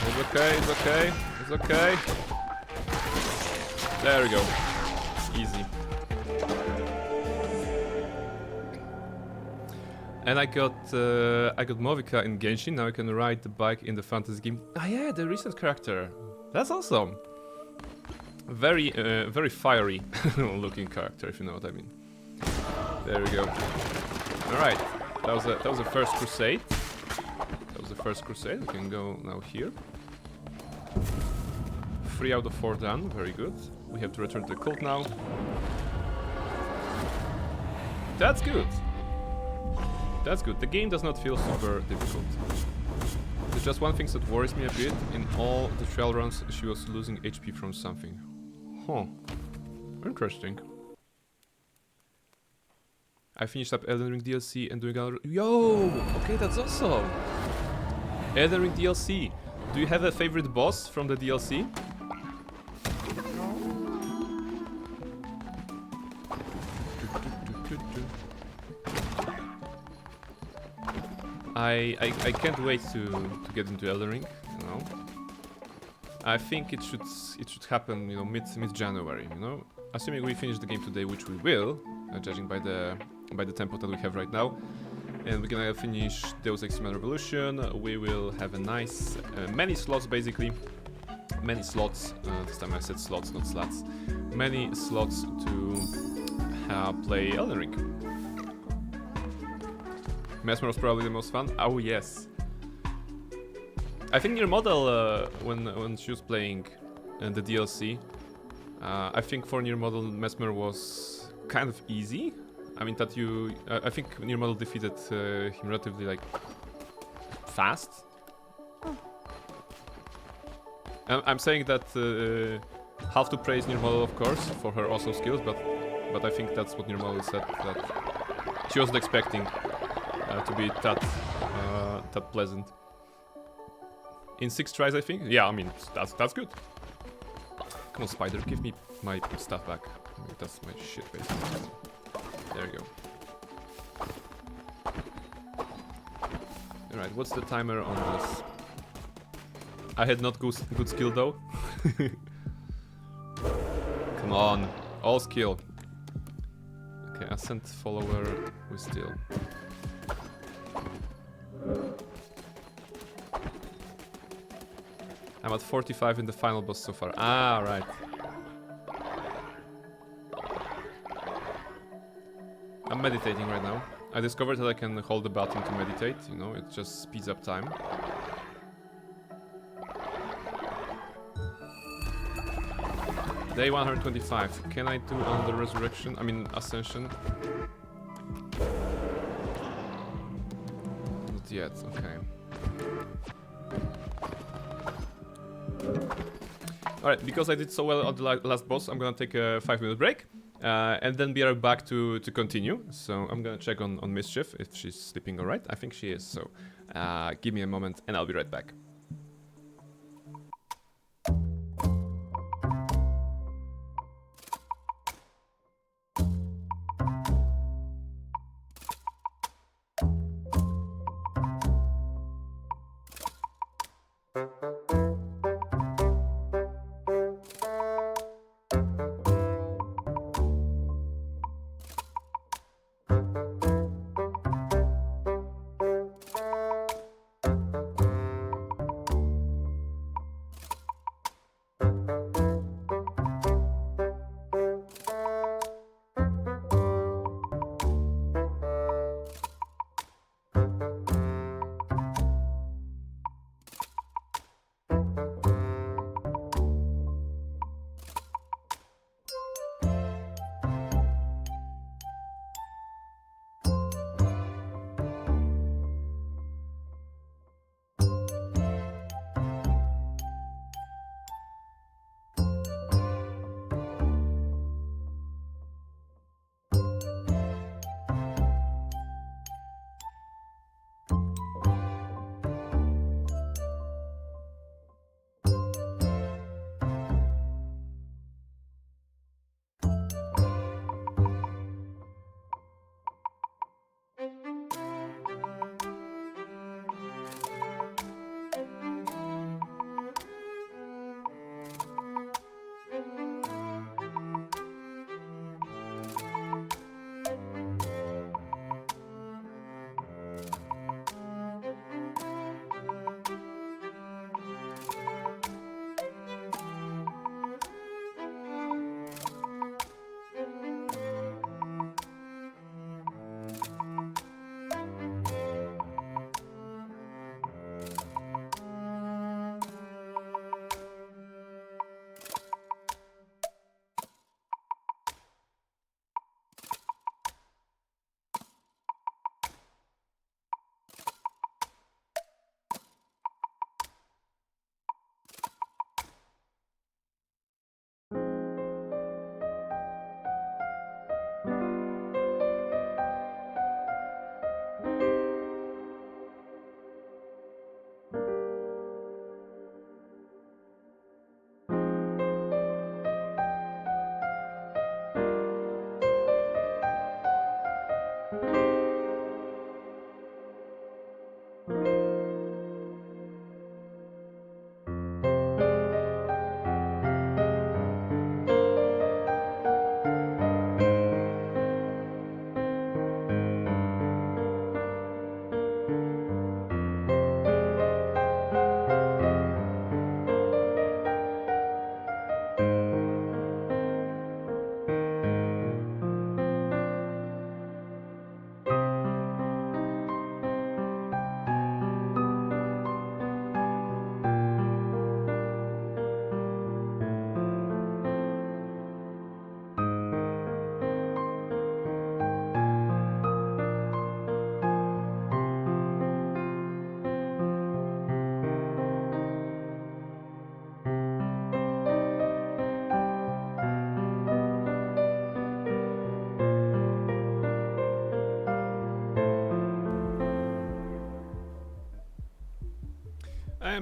It's okay, it's okay, it's okay. There we go. Easy. And I got Movica in Genshin. Now I can ride the bike in the fantasy game. Ah yeah, the recent character. That's awesome. Very very fiery looking character, if you know what I mean. There we go. All right, that was the first crusade. That was the first crusade. We can go now here. 3 out of 4 done. Very good. We have to return to the cult now. That's good. That's good. The game does not feel super difficult. There's just one thing that worries me a bit. In all the trial runs, she was losing HP from something. Huh. Interesting. I finished up Elden Ring DLC and doing other... Yo! Okay, that's awesome! Elden Ring DLC. Do you have a favorite boss from the DLC? I can't wait to get into Elden Ring, you know. I think it should happen, you know, mid January, you know. Assuming we finish the game today, which we will, judging by the tempo that we have right now, and we're gonna finish Deus Ex Human Revolution. We will have a nice many slots basically, many slots. This time I said slots, not slots. Many slots to play Elden Ring. Mesmer was probably the most fun. Oh yes. I think Nier Model, when she was playing the DLC, I think for Nier Model Mesmer was kind of easy. I mean that I think Nier Model defeated him relatively like fast. I'm saying that have to praise Nier Model, of course, for her awesome skills, but I think that's what Nier Model said, that she wasn't expecting to be that pleasant. In 6 tries, I think. Yeah, I mean that's good. Come on, Spider, give me my stuff back. I mean, that's my shit, basically. There you go. All right, what's the timer on this? I had not good skill though. Come on, all skill. Okay, Ascent follower, we still. I'm at 45 in the final boss so far. Ah, right. I'm meditating right now. I discovered that I can hold the button to meditate, you know, it just speeds up time. Day 125. Can I do on the resurrection? I mean, ascension? Not yet, okay. Alright, because I did so well on the last boss, I'm gonna take a 5-minute break. And then be right back to continue. So I'm gonna check on Mischief if she's sleeping alright. I think she is, so give me a moment and I'll be right back.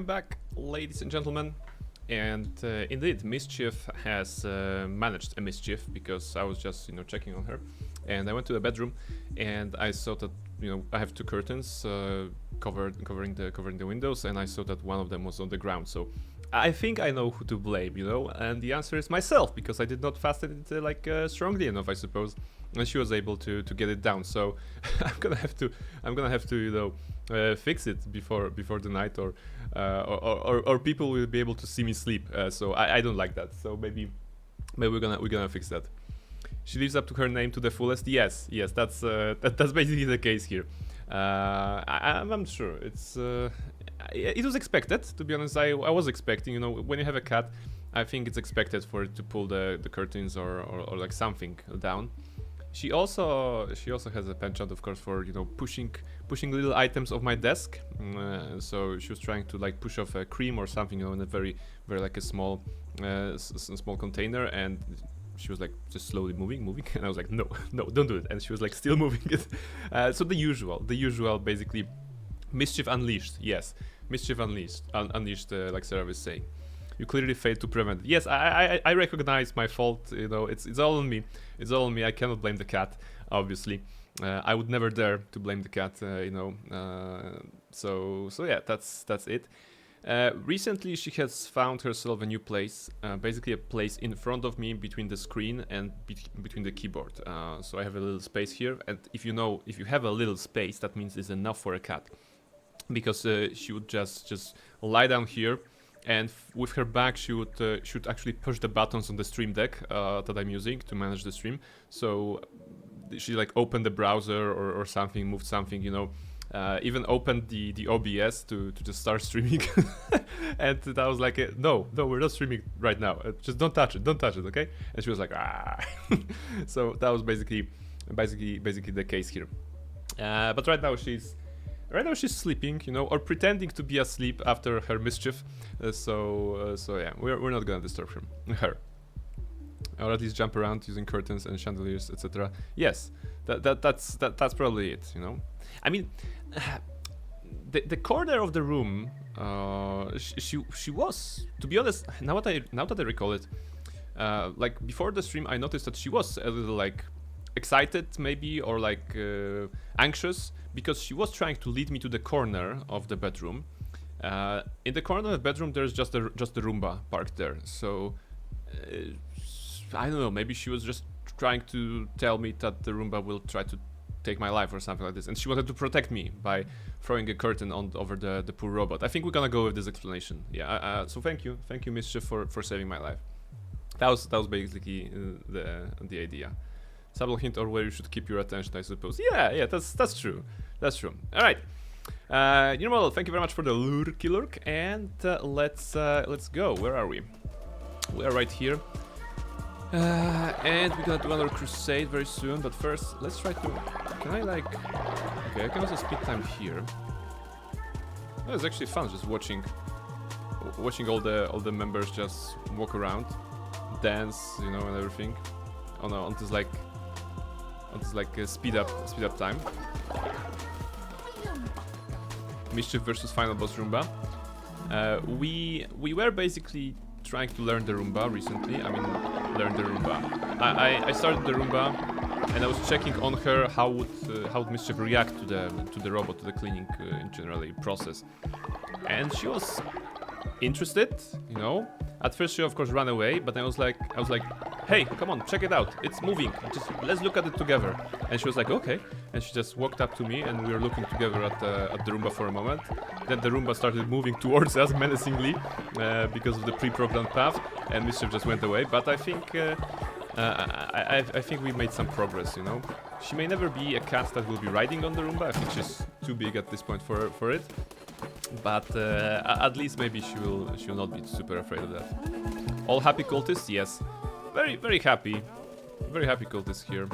I'm back, ladies and gentlemen. And indeed, Mischief has managed a mischief because I was just, checking on her. And I went to the bedroom and I saw that, I have two curtains covering the windows, and I saw that one of them was on the ground. So I think I know who to blame, and the answer is myself, because I did not fasten it strongly enough, I suppose. And she was able to get it down. So I'm gonna have to fix it before the night, or people will be able to see me sleep. So I don't like that. So maybe we're gonna fix that. She lives up to her name to the fullest. Yes, that's basically the case here. I'm sure it was expected, to be honest. I was expecting, when you have a cat, I think it's expected for it to pull the curtains or like something down. She also has a penchant, of course, for pushing little items off my desk. So she was trying to like push off a cream or something, in a very like a small small container, and she was like just slowly moving, and I was like, no, don't do it. And she was like still moving it. So the usual, basically, mischief unleashed. Yes, mischief unleashed, like Sarah was saying. You clearly failed to prevent it. Yes, I recognize my fault. It's all on me. It's all on me. I cannot blame the cat, obviously. I would never dare to blame the cat. So yeah, that's it. Recently, she has found herself a new place, basically a place in front of me between the screen and between the keyboard. So I have a little space here, and if you have a little space, that means it's enough for a cat, because she would just lie down here, and with her back she would actually push the buttons on the Stream Deck that I'm using to manage the stream. So she like opened the browser or something, moved something, even opened the OBS to just start streaming. And I was like, no, we're not streaming right now. Just don't touch it, okay? And she was like, ah. So that was basically the case here. But right now she's sleeping, or pretending to be asleep after her mischief. So yeah, we're not gonna disturb her. Or at least jump around using curtains and chandeliers, etc. Yes, that's probably it. I mean, the corner of the room, she was, to be honest, now that I recall it, like before the stream, I noticed that she was a little like excited maybe, or like anxious, because she was trying to lead me to the corner of the bedroom. In the corner of the bedroom, there's just the Roomba parked there. So I don't know, maybe she was just trying to tell me that the Roomba will try to take my life or something like this, and she wanted to protect me by throwing a curtain over the poor robot. I think we're gonna go with this explanation. Yeah. So thank you, Mischief, for saving my life. That was basically the idea. Subtle hint or where you should keep your attention, I suppose. Yeah, that's true. All right. Model, thank you very much for the lurk, and let's go. Where are we? We are right here. And we're gonna do another crusade very soon, but first let's try to... Can I like... Okay, I can also speed time here. That was actually fun, just watching all the members just walk around, dance, and everything. On this speed up time. Mischief versus Final Boss Roomba. We were basically trying to learn the Roomba recently. Learn the Roomba. I started the Roomba, and I was checking on her how would Mischief react to the robot, to the cleaning in generally process, and she was interested. At first she of course ran away, but I was like, hey, come on, check it out, it's moving, let's look at it together. And she was like, okay, and she just walked up to me, and we were looking together at the Roomba for a moment. Then the Roomba started moving towards us menacingly because of the pre-programmed path, and Mischief just went away. But I think I think we made some progress. She may never be a cat that will be riding on the Roomba. I think she's too big at this point for it. But at least maybe she will not be super afraid of that. All happy cultists? Yes. Very, very happy. Very happy cultists here.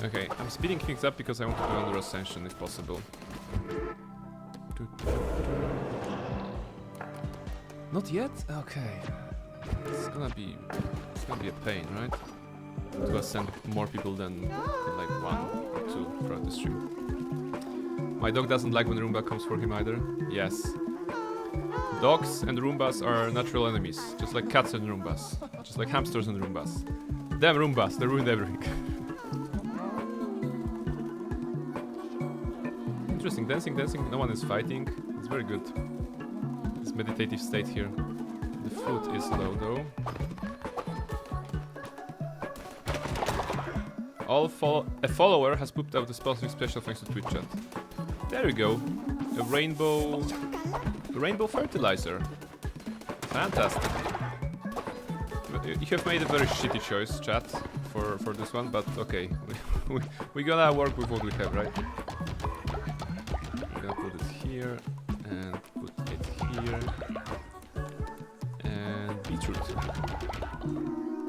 Okay, I'm speeding things up because I want to do another ascension if possible. Not yet? Okay. It's gonna be a pain, right? To ascend more people than like 1 or 2 throughout the stream. My dog doesn't like when Roomba comes for him either. Yes. Dogs and Roombas are natural enemies, just like cats and Roombas, just like hamsters and Roombas. Damn Roombas, they ruined everything. Interesting, dancing, no one is fighting. It's very good. This meditative state here. The food is low though. A follower has pooped out a special thanks to Twitch chat. There we go. A rainbow fertilizer. Fantastic. You have made a very shitty choice, chat, for this one, but okay. We gotta work with what we have, right? We're gonna put it here, and put it here. And beetroot.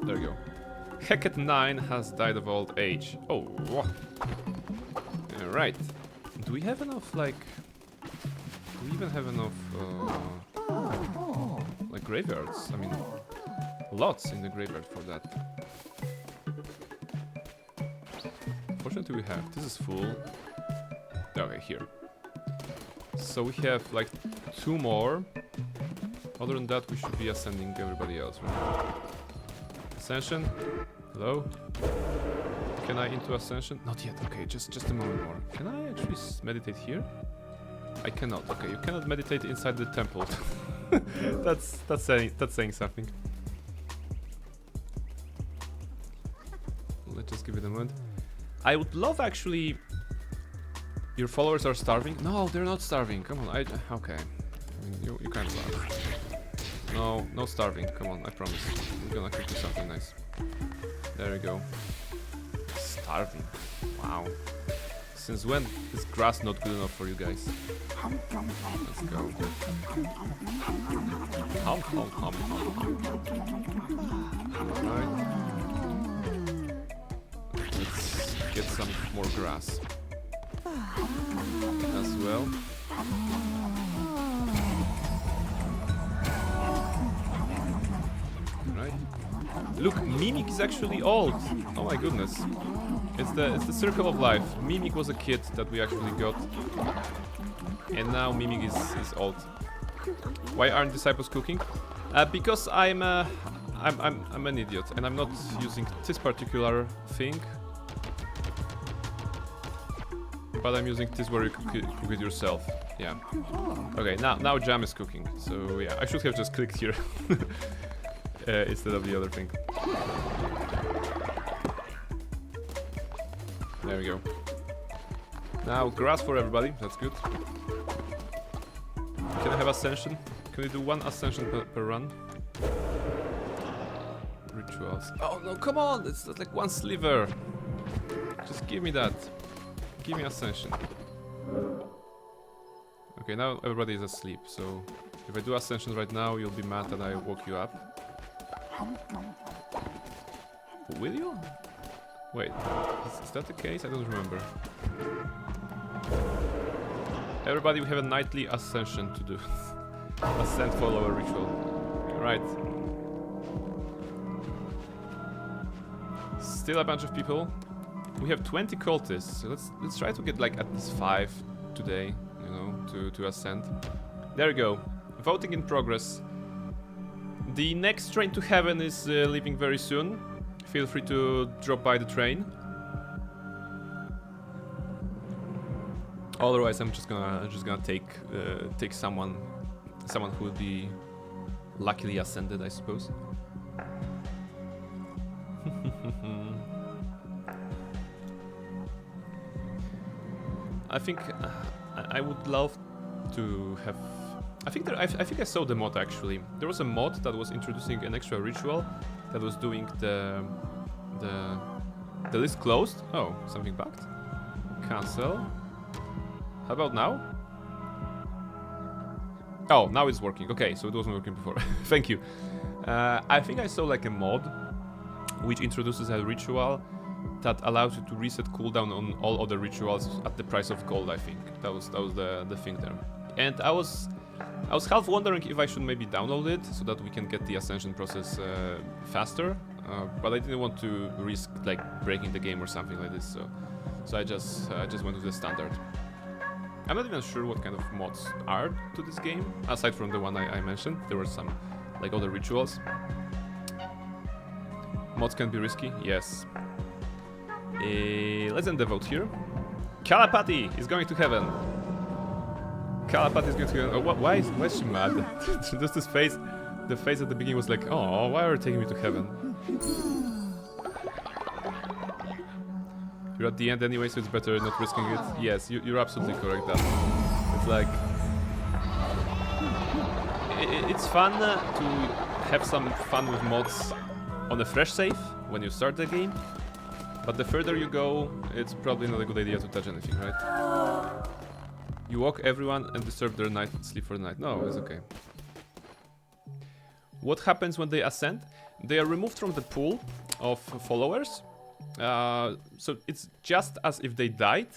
There we go. Heket9 has died of old age. Oh, alright. Do we have enough, like... Do we even have enough, like, graveyards? I mean, lots in the graveyard for that. Fortunately we have. This is full. Okay, here. So we have, like, 2 more. Other than that, we should be ascending everybody else, right? Ascension? Hello? Can I into Ascension? Not yet, okay, just a moment more. Can I actually meditate here? I cannot, okay, you cannot meditate inside the temple. that's saying something. Let's just give it a moment. I would love actually... Your followers are starving? No, they're not starving, come on, okay. I mean, you can't starve. No starving, come on, I promise. We're gonna cook you something nice. There we go. Starving. Wow. Since when is grass not good enough for you guys? Let's go. Hum. Alright. Let's get some more grass. As well. Right. Look, Mimic is actually old. Oh my goodness. It's the circle of life. Mimic was a kid that we actually got. And now Mimic is old. Why aren't disciples cooking? Because I'm an idiot and I'm not using this particular thing. But I'm using this where you cook it yourself. Yeah. Okay, now Jam is cooking. So yeah, I should have just clicked here. Instead of the other thing. There we go. Now grass for everybody, that's good. Can I have ascension? Can we do 1 ascension per run? Rituals. Oh no, come on! It's like 1 sliver. Just give me that. Give me ascension. Okay, now everybody is asleep, so if I do ascension right now, you'll be mad that I woke you up. Will you? Wait, is that the case? I don't remember. Everybody, we have a nightly ascension to do. Ascent follower ritual. Right. Still a bunch of people. We have 20 cultists, so let's try to get like at least 5 today, you know, to ascend. There we go. Voting in progress. The next train to heaven is leaving very soon. Feel free to drop by the train. Otherwise, I'm just gonna take someone who will be luckily ascended, I suppose. I think I would love to have. I think I saw the mod actually. There was a mod that was introducing an extra ritual that was doing the list closed. Oh, something bugged. Cancel. How about now? Oh, now it's working. Okay, so it wasn't working before. Thank you. I think I saw like a mod which introduces a ritual that allows you to reset cooldown on all other rituals at the price of gold. I think that was the thing there. And I was half wondering if I should maybe download it so that we can get the ascension process faster, but I didn't want to risk like breaking the game or something like this. So I just went with the standard. I'm not even sure what kind of mods are to this game, aside from the one I mentioned. There were some, like, other rituals. Mods can be risky, yes. Let's end the vote here. Kalapati is going to heaven. Kalapati is going to heaven. Oh, why is she mad? Just this face. The face at the beginning was like, oh, why are you taking me to heaven? You're at the end anyway, so it's better not risking it. Yes, you're absolutely correct, Dan. It's like... It's fun to have some fun with mods on a fresh save when you start the game. But the further you go, it's probably not a good idea to touch anything, right? You walk everyone and disturb their night, sleep for the night. No, it's okay. What happens when they ascend? They are removed from the pool of followers. So it's just as if they died.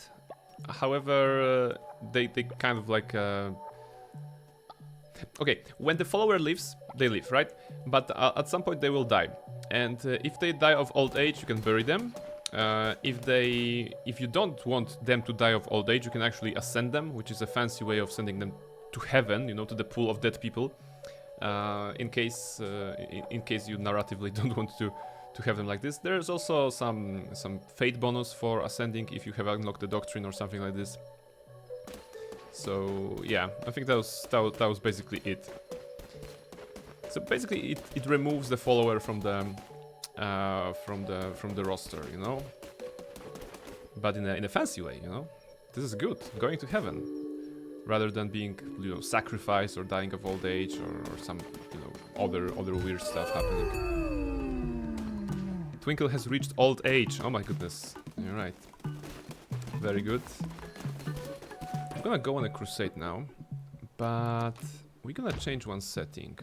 However, they kind of like... Okay, when the follower leaves, they leave, right? But at some point they will die. And if they die of old age, you can bury them. If you don't want them to die of old age, you can actually ascend them, which is a fancy way of sending them to heaven, you know, to the pool of dead people. In case you narratively don't want to have them like this. There's also some fate bonus for ascending if you have unlocked the doctrine or something like this. So yeah, I think that was basically it. So basically, it removes the follower from the roster, you know. But in a fancy way, you know. This is good, going to heaven, rather than being, you know, sacrificed or dying of old age or some, you know, other weird stuff happening. Twinkle has reached old age. Oh my goodness, you're right. Very good. I'm gonna go on a crusade now, but we're gonna change one setting.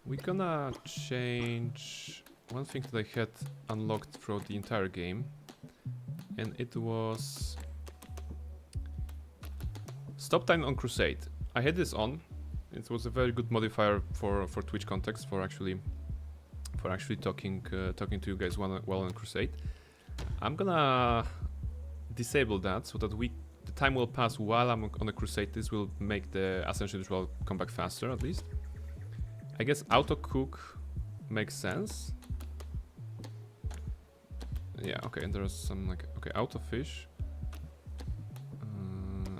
We're gonna change one thing that I had unlocked throughout the entire game, and it was stop time on crusade. I had this on. It was a very good modifier for Twitch context, for actually talking to you guys while on crusade. I'm gonna disable that so that the time will pass while I'm on a crusade. This will make the ascension ritual come back faster, at least. I guess auto cook makes sense. Yeah, okay, and there's some like, okay, auto fish,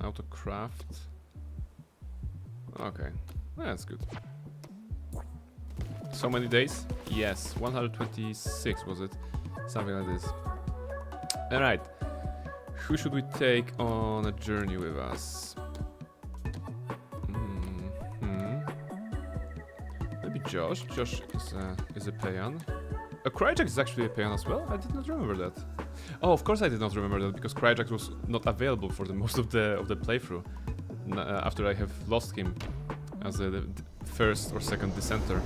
auto craft. Okay, that's good. So many days? Yes, 126 was it? Something like this. Alright, who should we take on a journey with us? Maybe Josh. Josh is a Payan. Cryjax is actually a Payan as well? I did not remember that. Oh, of course I did not remember that, because Cryjax was not available for the most of the playthrough. After I have lost him as the first or second dissenter.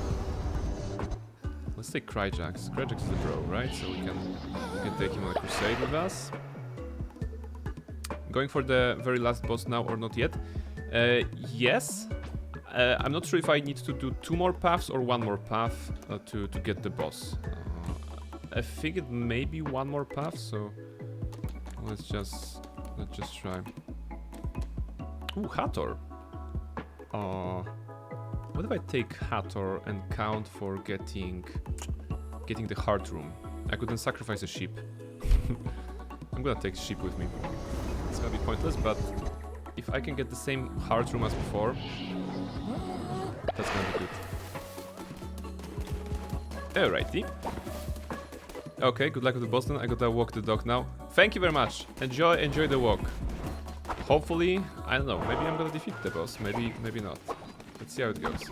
Let's take Cryjax. Cryjax is the bro, right? So we can take him on a crusade with us. Going for the very last boss now or not yet? Yes. I'm not sure if I need to do 2 more paths or 1 more path to get the boss. I think it may be 1 more path, so let's just try. Ooh, Hathor. What if I take Hathor and count for getting the heart room? I could then sacrifice a sheep. I'm gonna take sheep with me. It's gonna be pointless, but if I can get the same heart room as before, that's gonna be good. Alrighty. Okay, good luck with the boss then. I gotta walk the dog now. Thank you very much. Enjoy the walk. Hopefully, I don't know, maybe I'm gonna defeat the boss, maybe not. Let's see how it goes.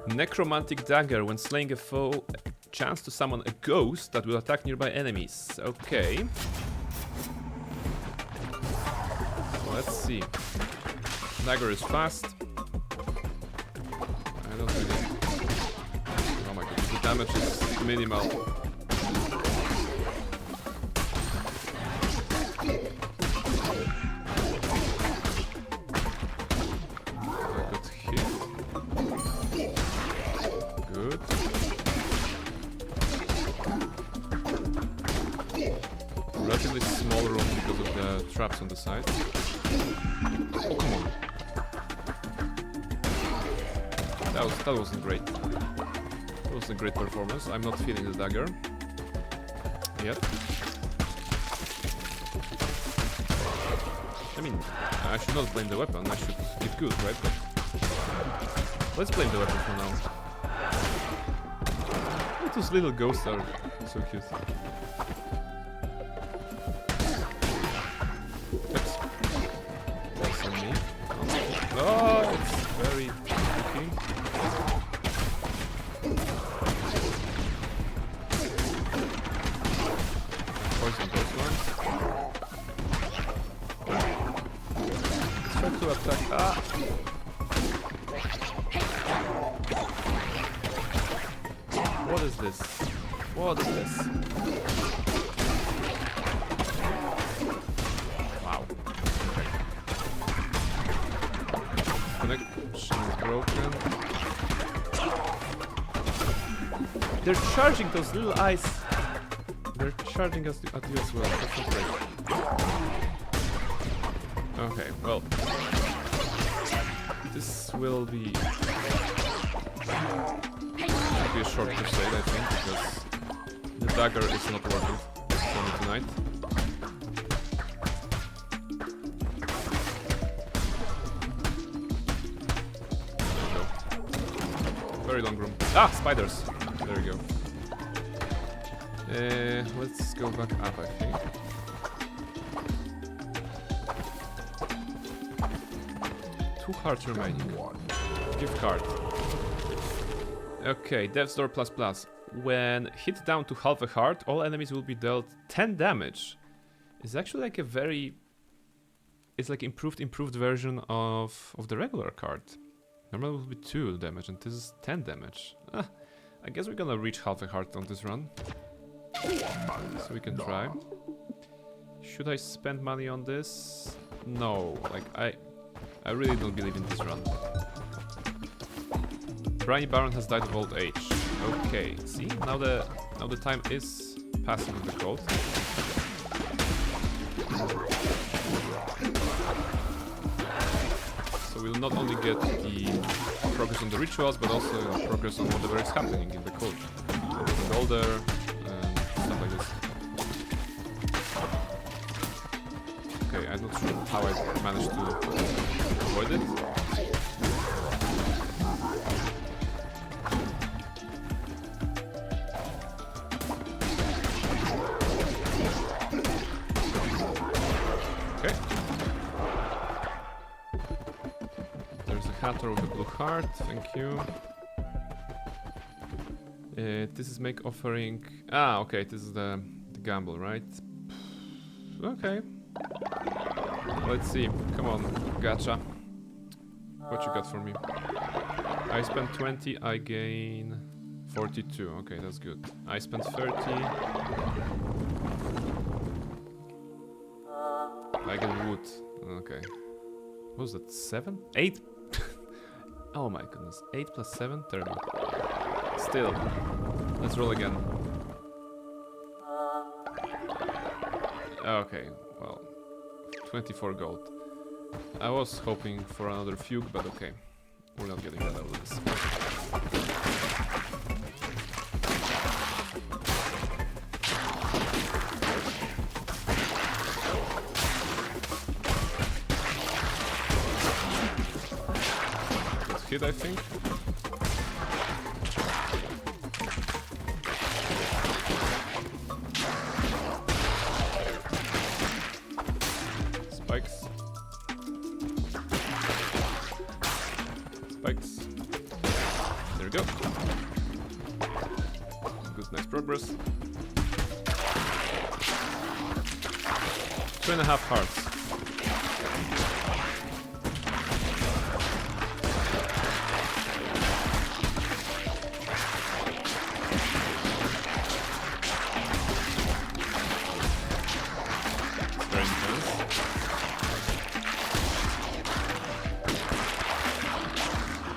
Necromantic dagger. When slaying a foe, chance to summon a ghost that will attack nearby enemies. Okay. So let's see. Dagger is fast. I don't really... Oh my god, the damage is minimal. relatively small room because of the traps on the side. Oh, come on. That wasn't great. That wasn't a great performance. I'm not feeling the dagger yet. I mean, I should not blame the weapon. I should get good, right? But let's blame the weapon for now. Those little ghosts are so cute. Oops. That's on me. Oh, it's very tricky. Poison those ones. Let's try to attack. Ah! What is this? What is this? Wow. Okay. Connection is broken. They're charging those little eyes. They're charging us at you as well. That's not great. Okay, well. This will be a short crusade, I think, because the dagger is not working for me tonight. There we go. Very long room. Ah, spiders! There we go. Let's go back up, I think. Two hearts remaining. Gift card. Okay, Death's Door ++. When hit down to half a heart, all enemies will be dealt 10 damage. It's actually like a very... It's like improved version of the regular card. Normal will be 2 damage and this is 10 damage. I guess we're gonna reach half a heart on this run. So we can try. Should I spend money on this? No, like I really don't believe in this run. Briny Baron has died of old age. Okay, see? Now the time is passing with the cold. So we'll not only get the progress on the rituals, but also progress on whatever is happening in the code. Getting older and stuff like this. Okay, I'm not sure how I managed to avoid it. Hatter with the blue heart, thank you. This is make offering. Ah, okay, this is the gamble, right? Okay. Let's see. Come on, gacha. What you got for me? I spent 20, I gain 42. Okay, that's good. I spent 30. I get wood. Okay. What was that? 7? 8? Oh my goodness, 8 plus 7? Terrible. Still, let's roll again. Okay, well, 24 gold. I was hoping for another fugue, but okay. We're not getting that out of this. Hit, I think. Spikes. Spikes. There we go. Good, nice progress. 2.5 hearts.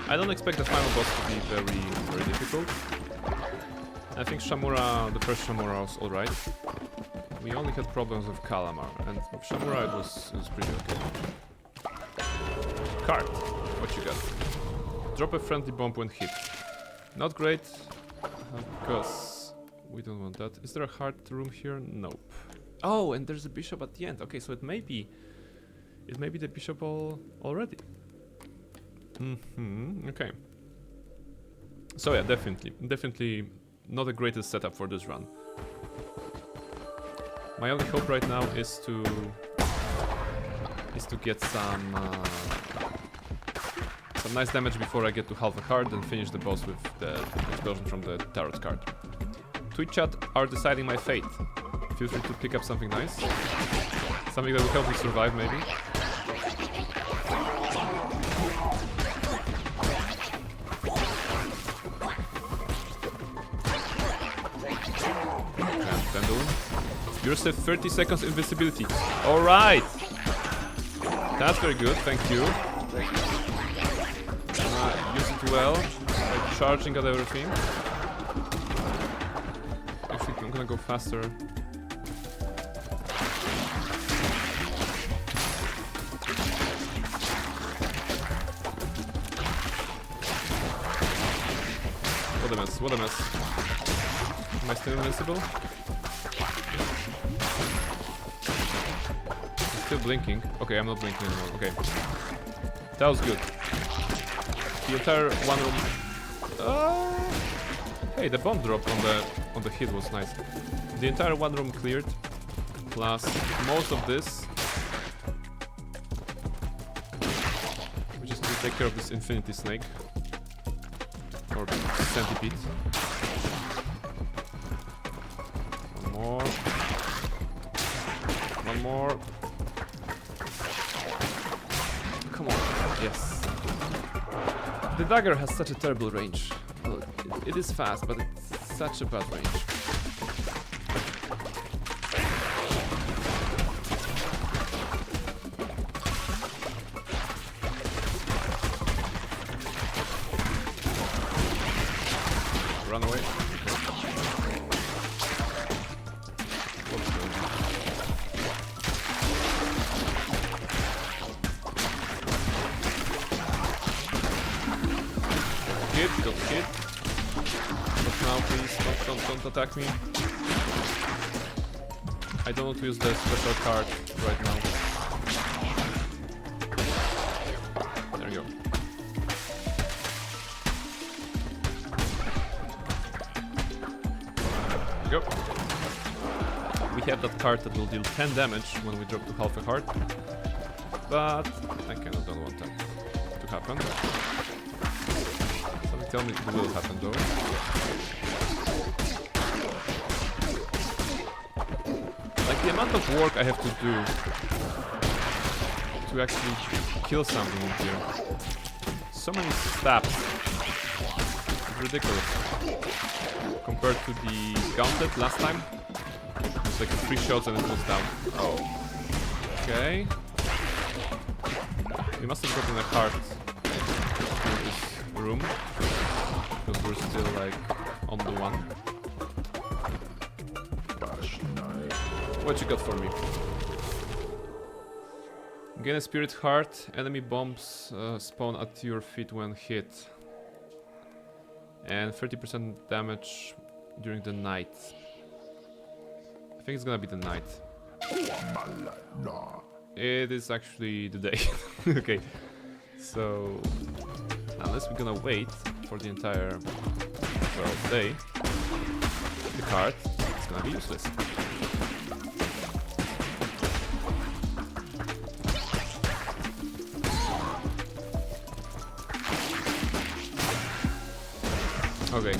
I don't expect the final boss to be very difficult. I think Shamura, the first Shamura was alright. We only had problems with Kalamar, and with Shamura it was pretty okay. Card, what you got? Drop a friendly bomb when hit. Not great, because we don't want that. Is there a heart room here? Nope. Oh, and there's a bishop at the end. Okay, so it may be the bishop already. Okay. So yeah, definitely not the greatest setup for this run. My only hope right now is to get some nice damage before I get to half a card and finish the boss with the explosion from the tarot card. Twitch chat are deciding my fate. Feel free to pick up something nice. Something that will help me survive, maybe. And Pendulum. You're set 30 seconds invisibility. Alright! That's very good, thank you. Use it well, like charging at everything. Actually, I'm gonna go faster. What a mess. Am I still invincible? I'm still blinking. Okay, I'm not blinking anymore. Okay. That was good. The entire one room... Hey, the bomb drop on the hit was nice. The entire one room cleared. Plus most of this. We just need to take care of this infinity snake. Or centipede. One more. Come on. Yes. The dagger has such a terrible range. Well, it is fast, but it's such a bad range. Run away. Don't hit. But now please don't attack me. I don't want to use the special card right now. There you go. There you go. We have that card that will deal 10 damage when we drop to half a heart. But I kind of don't want that to happen. Tell me it will happen though. Like the amount of work I have to do to actually kill something in here. So many stabs. It's ridiculous. Compared to the Gauntlet last time. It's like 3 shots and it was down. Oh. Okay. We must have gotten a heart in this room. Because we're still like on the one. What you got for me? Gain a spirit heart. Enemy bombs spawn at your feet when hit. And 30% damage during the night. I think it's gonna be the night. It is actually the day. Okay. So unless we're gonna wait for the entire day, the card is gonna be useless. Okay,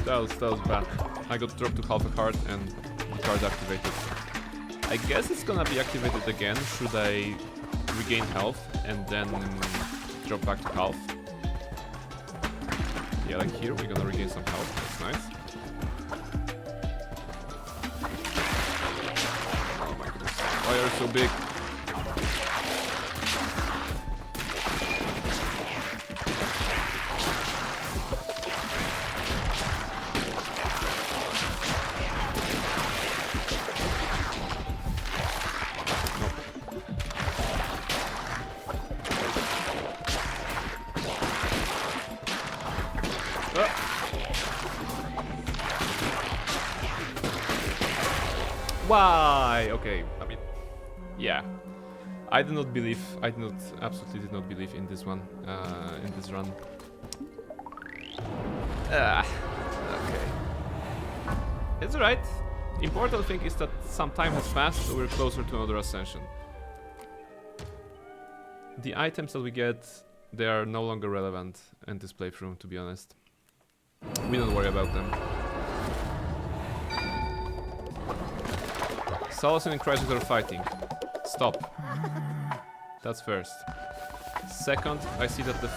that was bad. I got dropped to half a heart and the card activated. I guess it's gonna be activated again should I regain health and then drop back to half. Yeah, like here we're gonna regain some health, that's nice. Oh my goodness, why are you so big? Why? Okay, I mean, yeah. I did not believe, absolutely did not believe in this one, in this run. Okay. It's alright. Important thing is that some time has passed, so we're closer to another ascension. The items that we get, they are no longer relevant in this playthrough, to be honest. We don't worry about them. Salacin and Crytek are fighting. Stop. That's first. Second, I see that the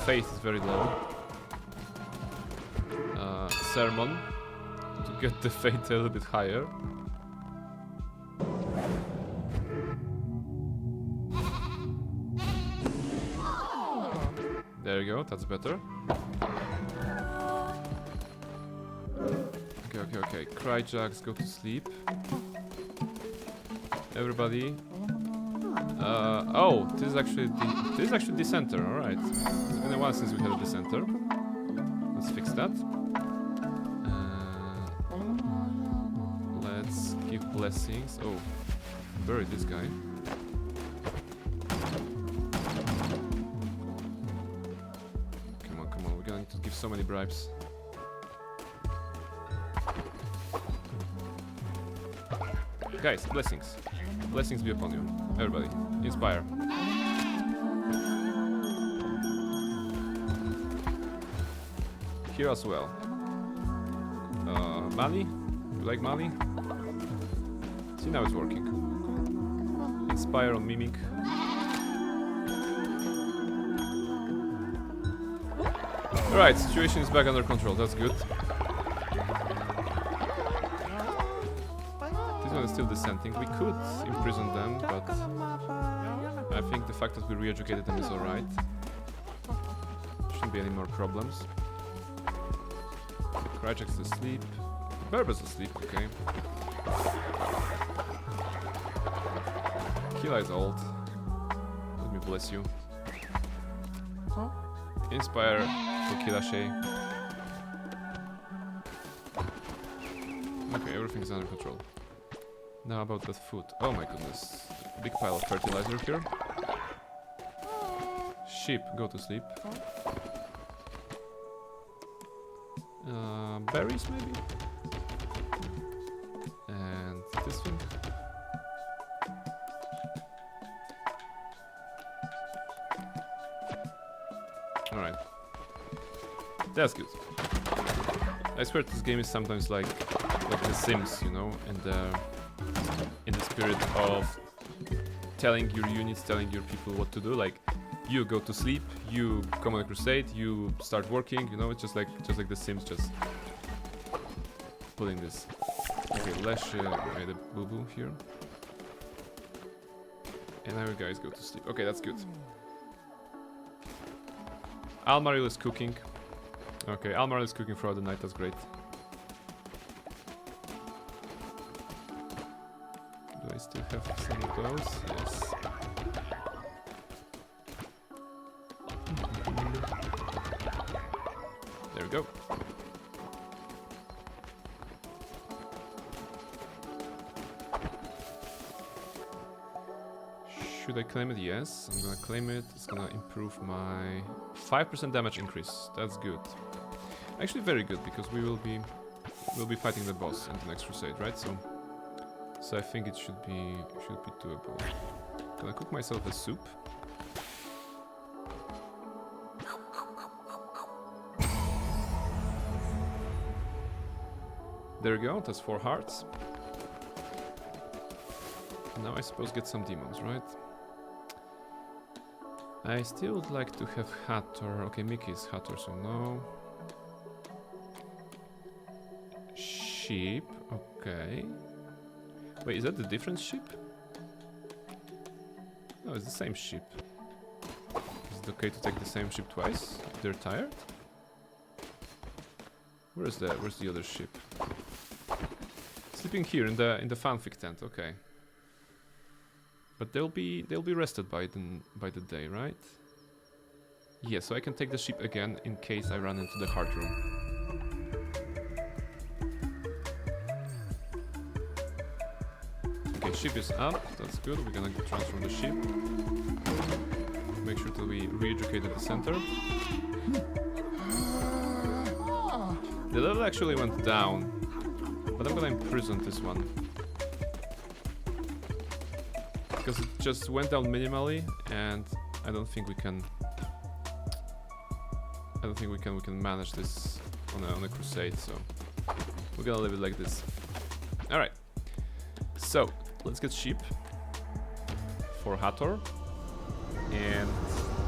faith is very low. Sermon, to get the faith a little bit higher. There you go, that's better. Okay. Cryjacks, go to sleep. Everybody. Oh, this is actually the center. All right. It's been a while since we had a dissenter. Let's fix that. Let's give blessings. Oh, bury this guy. Come on. We're going to give so many bribes. Guys, blessings. Blessings be upon you. Everybody, inspire. Here as well. Mali? You like Mali? See, now it's working. Inspire on Mimic. Alright, situation is back under control, that's good. Is still dissenting. We could imprison them, but I think the fact that we re-educated them is alright. Shouldn't be any more problems. Cryjack's asleep. Berber's asleep, okay. Kila is old. Let me bless you. Inspire for Kilashe. Okay, everything is under control. Now about that food. Oh my goodness. Big pile of fertilizer here. Sheep, go to sleep. Berries maybe? And this thing. Alright. That's good. I swear this game is sometimes like The Sims, you know, and in the spirit of telling your units, telling your people what to do. Like, you go to sleep, you come on a crusade, you start working. You know, it's just like The Sims, just pulling this. Okay, Lesh made a boo boo here, and now you guys go to sleep. Okay, that's good. Almaril is cooking. Okay, Almaril is cooking throughout the night. That's great. I still have some of those, yes. There we go. Should I claim it? Yes, I'm gonna claim it. It's gonna improve my 5% damage increase. That's good. Actually very good, because we'll be fighting the boss in the next crusade, right? So I think it should be doable. Can I cook myself a soup? There we go, that's 4 hearts. Now I suppose get some demons, right? I still would like to have Hathor. Okay, Mickey is Hathor, so no. Sheep, okay. Wait, is that the different sheep? No, it's the same sheep. Is it okay to take the same sheep twice if they're tired? Where's the other sheep? Sleeping here in the fanfic tent, okay. But they'll be rested by the day, right? Yeah, so I can take the sheep again in case I run into the heart room. ship is up. That's good. We're gonna transform the ship. Make sure that we re-educate at the center. The level actually went down, but I'm gonna imprison this one because it just went down minimally, and I don't think we can. We can manage this on a crusade. So we're gonna leave it like this. All right. So let's get sheep for Hathor, and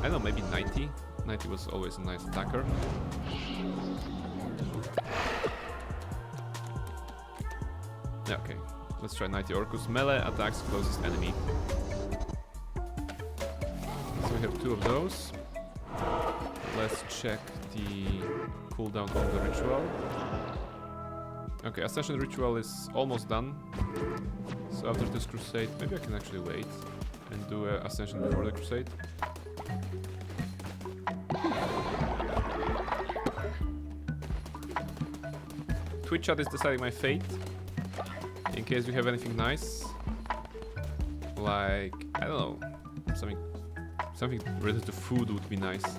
I don't know, maybe 90. 90 was always a nice attacker. Yeah, okay, let's try 90 Orcus. Melee attacks closest enemy. So we have 2 of those. Let's check the cooldown on the ritual. Okay, Ascension Ritual is almost done. So after this crusade, maybe I can actually wait and do Ascension before the crusade. Twitch chat is deciding my fate. In case you have anything nice, like, I don't know, something related to food would be nice.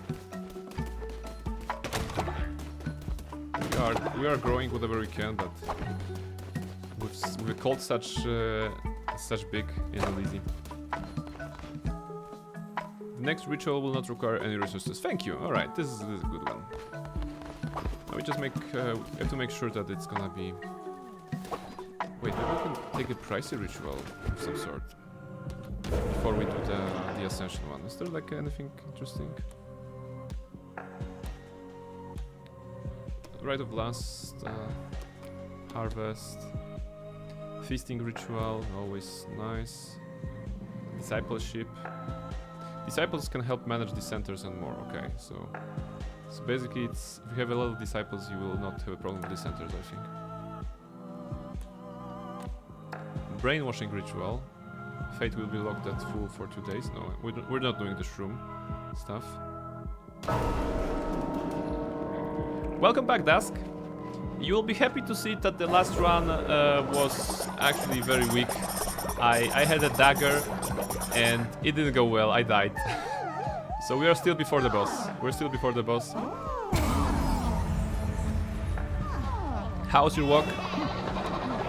We are growing whatever we can, but with a cult such big, it's not easy. The next ritual will not require any resources. Thank you. All right, this is a good one. We just we have to make sure that it's gonna be. Wait, maybe we can take a pricey ritual of some sort before we do the Ascension one. Is there like anything interesting? Rite of Last, Harvest, Feasting Ritual, always nice. Discipleship. Disciples can help manage dissenters and more. Okay, so basically, it's if you have a lot of disciples, you will not have a problem with dissenters, I think. Brainwashing Ritual. Fate will be locked at full for 2 days. No, we're not doing the shroom stuff. Welcome back, Dusk. You will be happy to see that the last run was actually very weak. I had a dagger and it didn't go well. I died. So we are still before the boss. We're still before the boss. How's your walk?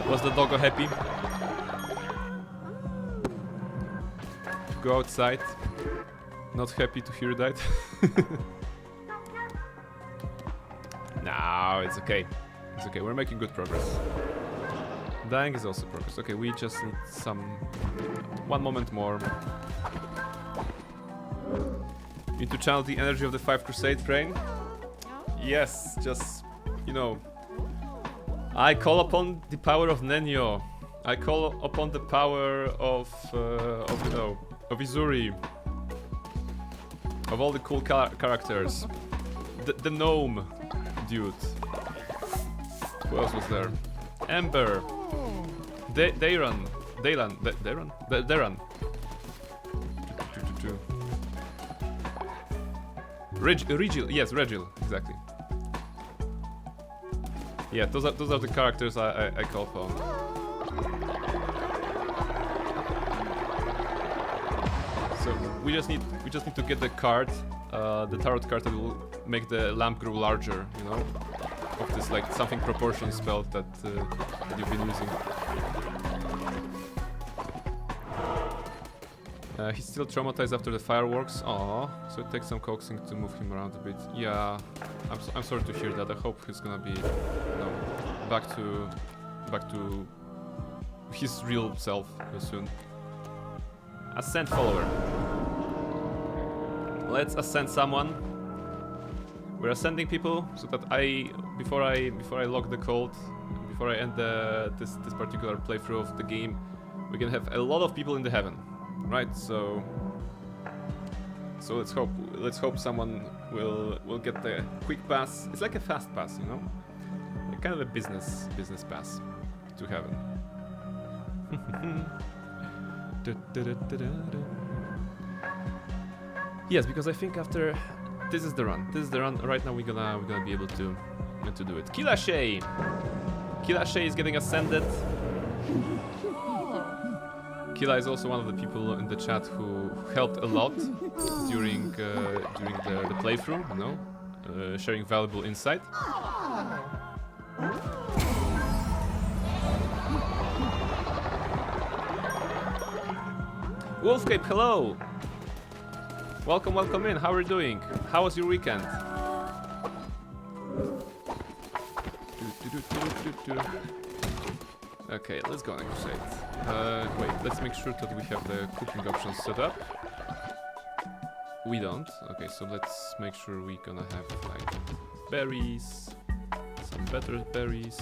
Was the doggo happy? To go outside. Not happy to hear that. No, it's okay. It's okay. We're making good progress. Dying is also progress. Okay, we just need one moment more. Need to channel the energy of the 5 Crusade Train. Yes, just, you know. I call upon the power of Nenyo. I call upon the power of Izuri. Of all the cool characters. The gnome dude. Who else was there? Ember. Dayran. Regil, yes, Regil, exactly. Yeah, those are the characters I call for. So we just need to get the card, the tarot card that will make the lamp grow larger, you know, of this like something proportion spell that you've been using. He's still traumatized after the fireworks. Aww, so it takes some coaxing to move him around a bit. Yeah, I'm sorry to hear that. I hope he's gonna be, you know, back to his real self soon. Ascend follower. Let's ascend someone. We're ascending people so that before I lock the cult, before I end this particular playthrough of the game, we can have a lot of people in the heaven. Right, so let's hope someone will get the quick pass. It's like a fast pass, you know, like kind of a business pass to heaven. Yes, because I think after this is the run. Right now we're gonna be able to do it. Kilashe is getting ascended. Kila is also one of the people in the chat who helped a lot during the playthrough, you know, sharing valuable insight. Wolfcape, hello! Welcome, welcome in. How are you doing? How was your weekend? Okay, let's go on a crusade. Wait, let's make sure that we have the cooking options set up. We don't. Okay, so let's make sure we're gonna have like berries, some better berries,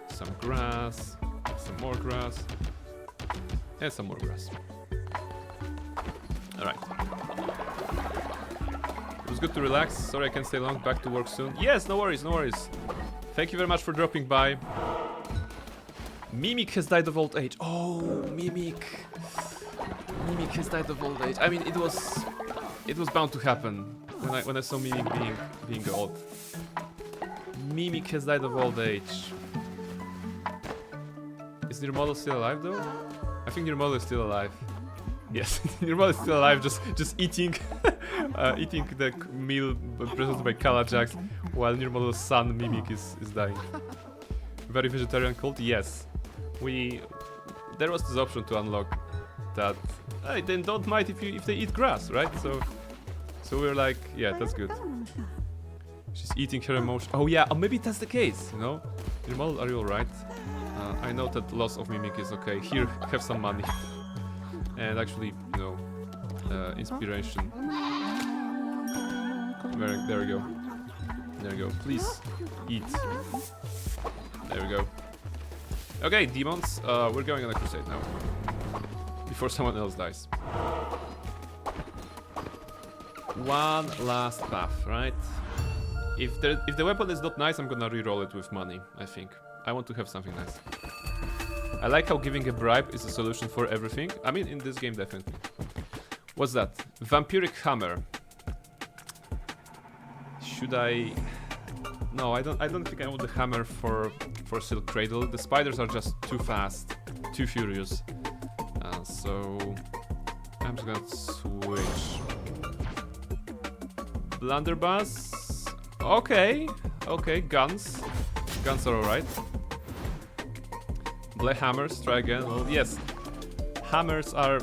some grass, some more grass, and some more grass. Alright. It was good to relax. Sorry I can't stay long. Back to work soon. Yes, no worries, no worries. Thank you very much for dropping by. Mimic has died of old age. Oh, Mimic. Mimic has died of old age. I mean, it was bound to happen when I saw Mimic being old. Mimic has died of old age. Is your model still alive though? I think your model is still alive. Yes, your model is still alive, just eating eating the meal presented by Kalajax while your model's son Mimic is dying. Very vegetarian cult? Yes. There was this option to unlock that. Hey, then don't mind if they eat grass, right? So we're like, yeah, that's good. She's eating her emotion. Oh yeah, or maybe that's the case, you know? Your model, are you alright? I know that loss of Mimic is okay. Here, have some money. And actually, you know, inspiration. There we go. There we go. Please, eat. There we go. Okay, demons, we're going on a crusade now. Before someone else dies. One last path, right? If the weapon is not nice, I'm gonna re-roll it with money, I think. I want to have something nice. I like how giving a bribe is a solution for everything. I mean, in this game, definitely. What's that? Vampiric hammer. Should I... No, I don't think I want the hammer for Silk Cradle. The spiders are just too fast, too furious. So I'm just gonna switch. Blunderbuss. Okay, guns. Guns are alright. Blade hammers. Try again. Well, yes, hammers are.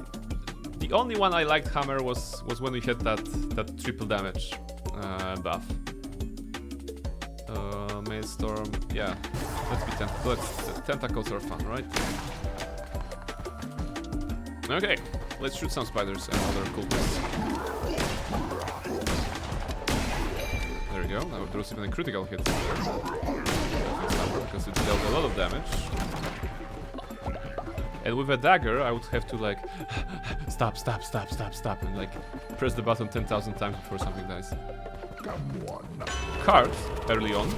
The only one I liked hammer was when we had that triple damage buff. Maelstrom, yeah. Let's be tentacles are fun, right? Okay, let's shoot some spiders and other cultists. There we go. Now there was even a critical hit because it dealt a lot of damage. And with a dagger, I would have to like stop, and like press the button 10,000 times before something dies. Cards early on.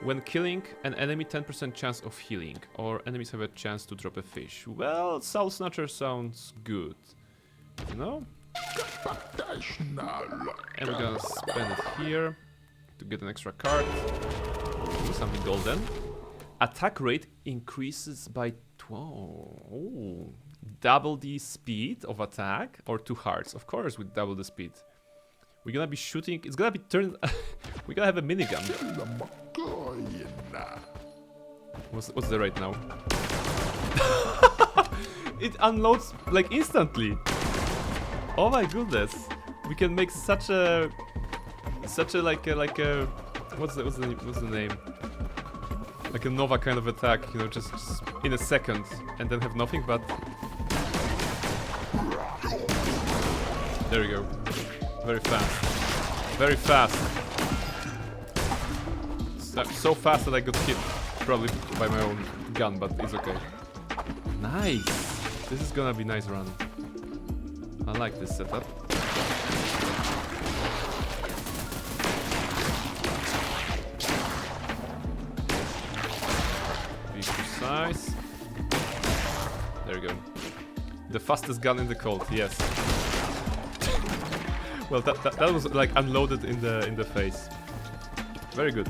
When killing an enemy, 10% chance of healing, or enemies have a chance to drop a fish. Well, Soul Snatcher sounds good, you know? And we're gonna spend it here to get an extra card. Do something golden. Attack rate increases by 12. Oh. Double the speed of attack, or 2 hearts. Of course, with double the speed. We're gonna be shooting. It's gonna be turned. We're gonna have a minigun. What's the rate now? It unloads like instantly. Oh my goodness! We can make such a like a what's the name? Like a Nova kind of attack, you know, just in a second, and then have nothing but. There we go. Very fast. Very fast. So fast that I got hit. Probably by my own gun, but it's okay. Nice! This is gonna be a nice run. I like this setup. Be precise. There we go. The fastest gun in the cult, yes. Well, that was like unloaded in the face. Very good.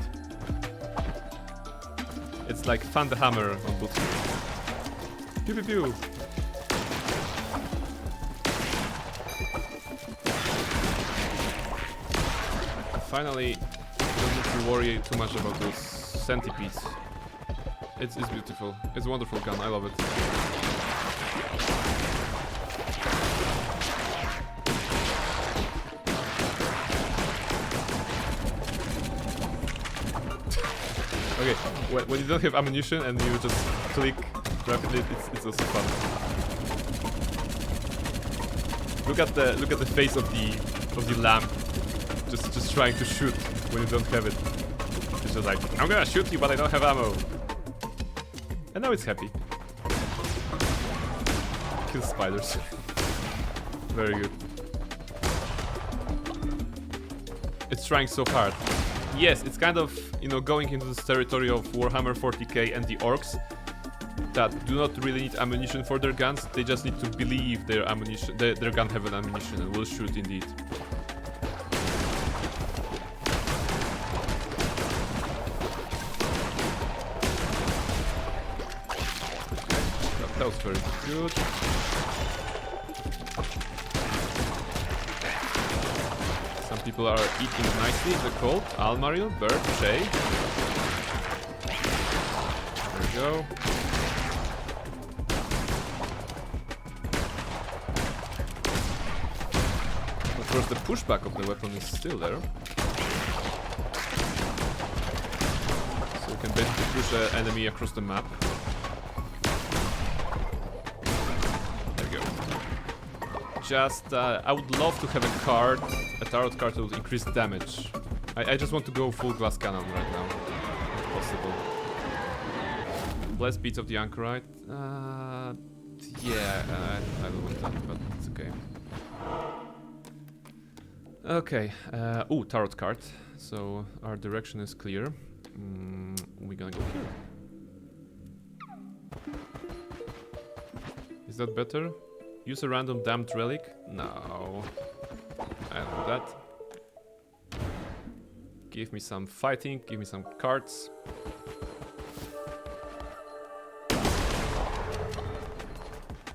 It's like Thunderhammer on boot. Pew pew pew. Finally, you don't need to worry too much about those centipedes. It's beautiful. It's a wonderful gun. I love it. Okay, when you don't have ammunition and you just click rapidly, it's also fun. Look at the face of the lamp, just trying to shoot when you don't have it. It's just like, I'm gonna shoot you, but I don't have ammo. And now it's happy. Kill spiders. Very good. It's trying so hard. Yes, it's kind of, you know, going into this territory of Warhammer 40k and the orcs that do not really need ammunition for their guns. They just need to believe their ammunition, their gun have an ammunition and will shoot indeed. That was very good. Some people are eating nicely in the cold. Almaril, Bird, Shay. There we go. Of course, the pushback of the weapon is still there. So you can basically push an enemy across the map. Just, I would love to have a card, a tarot card that would increase damage. I just want to go full glass cannon right now, if possible. Less beats of the Anchorite. Yeah, I don't want that, but it's okay. Okay, ooh, tarot card. So our direction is clear. We're gonna go here. Is that better? Use a random damned relic? No. I don't do that. Give me some fighting, give me some cards.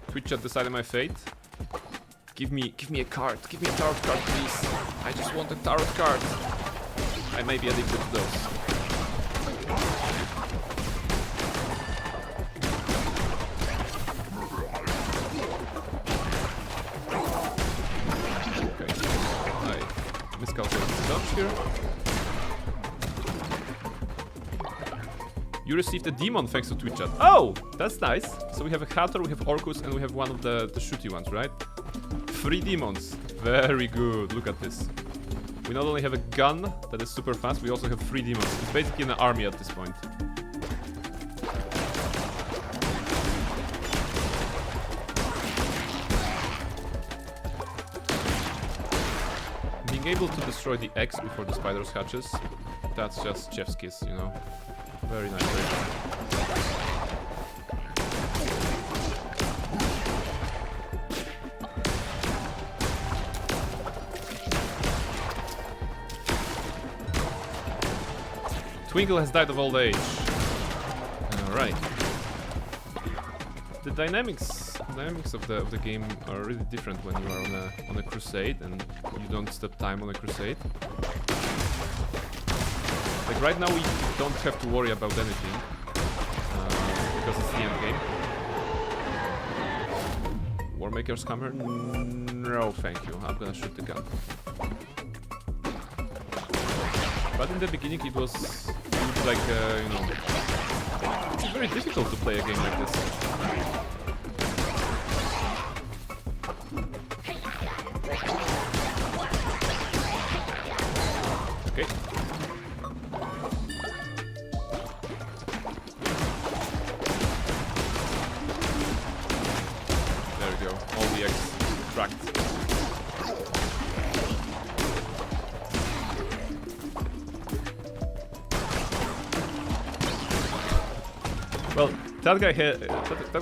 Twitch chat decided my fate. Give me a card. Give me a tarot card, please. I just want a tarot card. I may be addicted to those. Miscalculated the dodge here. You received a demon thanks to Twitch chat. Oh, that's nice. So we have a Hathor, we have Orcus, and we have one of the shooty ones, right? 3 demons. Very good. Look at this. We not only have a gun that is super fast, we also have 3 demons. It's basically an army at this point. Able to destroy the eggs before the spiders hatches. That's just chef's kiss, you know. Very nice. Very nice. Twinkle has died of old age. Alright. The dynamics of the game are really different when you are on a crusade and you don't stop time on a crusade. Like right now we don't have to worry about anything because it's the end game. Warmaker's hammer? No, thank you. I'm gonna shoot the gun. But in the beginning it was like you know, it's very difficult to play a game like this. Okay. There we go. All the eggs cracked. Well, that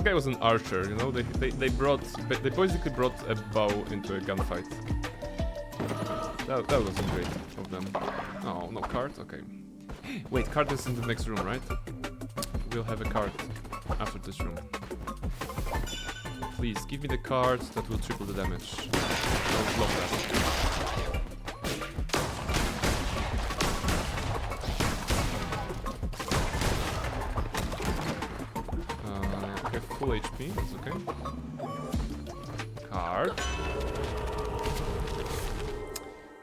guy was an archer, you know. They basically brought a bow into a gunfight. That wasn't great of them. Oh, no card? Okay. Wait, card is in the next room, right? We'll have a card after this room. please, give me the card that will triple the damage. I would love that. Okay, full HP, that's okay. Card.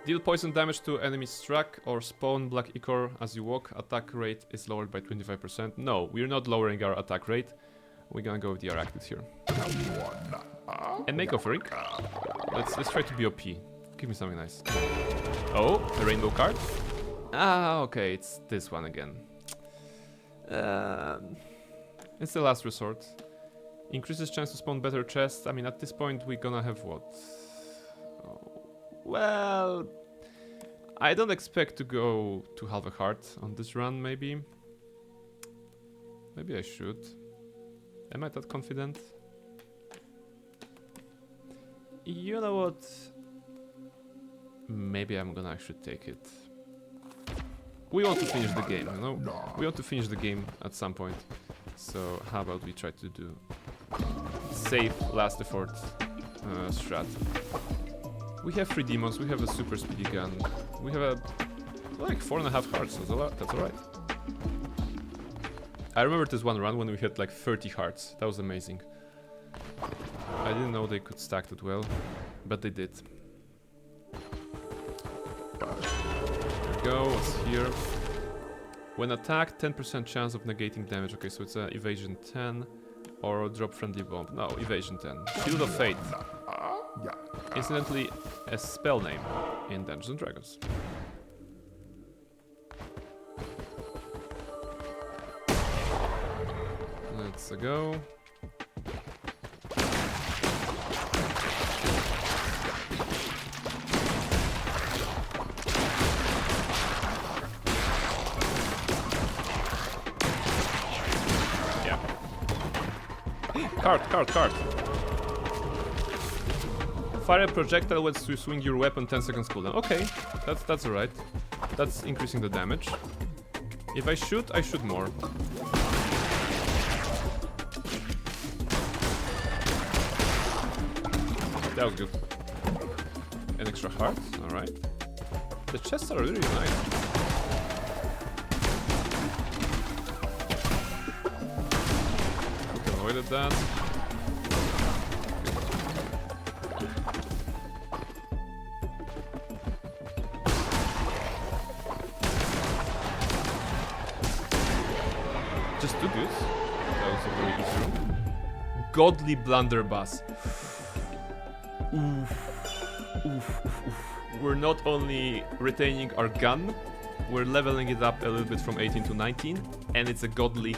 Deal poison damage to enemies struck or spawn black ichor as you walk. Attack rate is lowered by 25%. No, we're not lowering our attack rate. We're gonna go with the Arachnid here. And make offering. Let's try to be OP. Give me something nice. Oh, a rainbow card. Ah, okay, it's this one again. It's the last resort. Increases chance to spawn better chests. I mean, at this point, we're gonna have what? Oh, well, I don't expect to go to half a heart on this run, maybe. Maybe I should. Am I that confident? You know what? Maybe I'm gonna actually take it. We want to finish the game, you know? We want to finish the game at some point. So how about we try to do safe last effort strat. We have 3 demons, we have a super speedy gun, we have a like 4.5 hearts, that's alright. I remember this one run when we had like 30 hearts, that was amazing. I didn't know they could stack that well, but they did. There we go, what's here? When attacked, 10% chance of negating damage. Okay, so it's evasion 10 or drop friendly bomb. No, evasion 10. Shield of Fate. Incidentally, a spell name in Dungeons & Dragons. Let's go. Card. Fire a projectile when you swing your weapon, 10 seconds cooldown. Okay, that's alright. That's increasing the damage. If I shoot more. That was good. An extra heart, alright. The chests are really nice. Avoided that. Just do this. That was a very easy room. Godly blunderbuss. Oof. We're not only retaining our gun, we're leveling it up a little bit from 18 to 19, and it's a godly.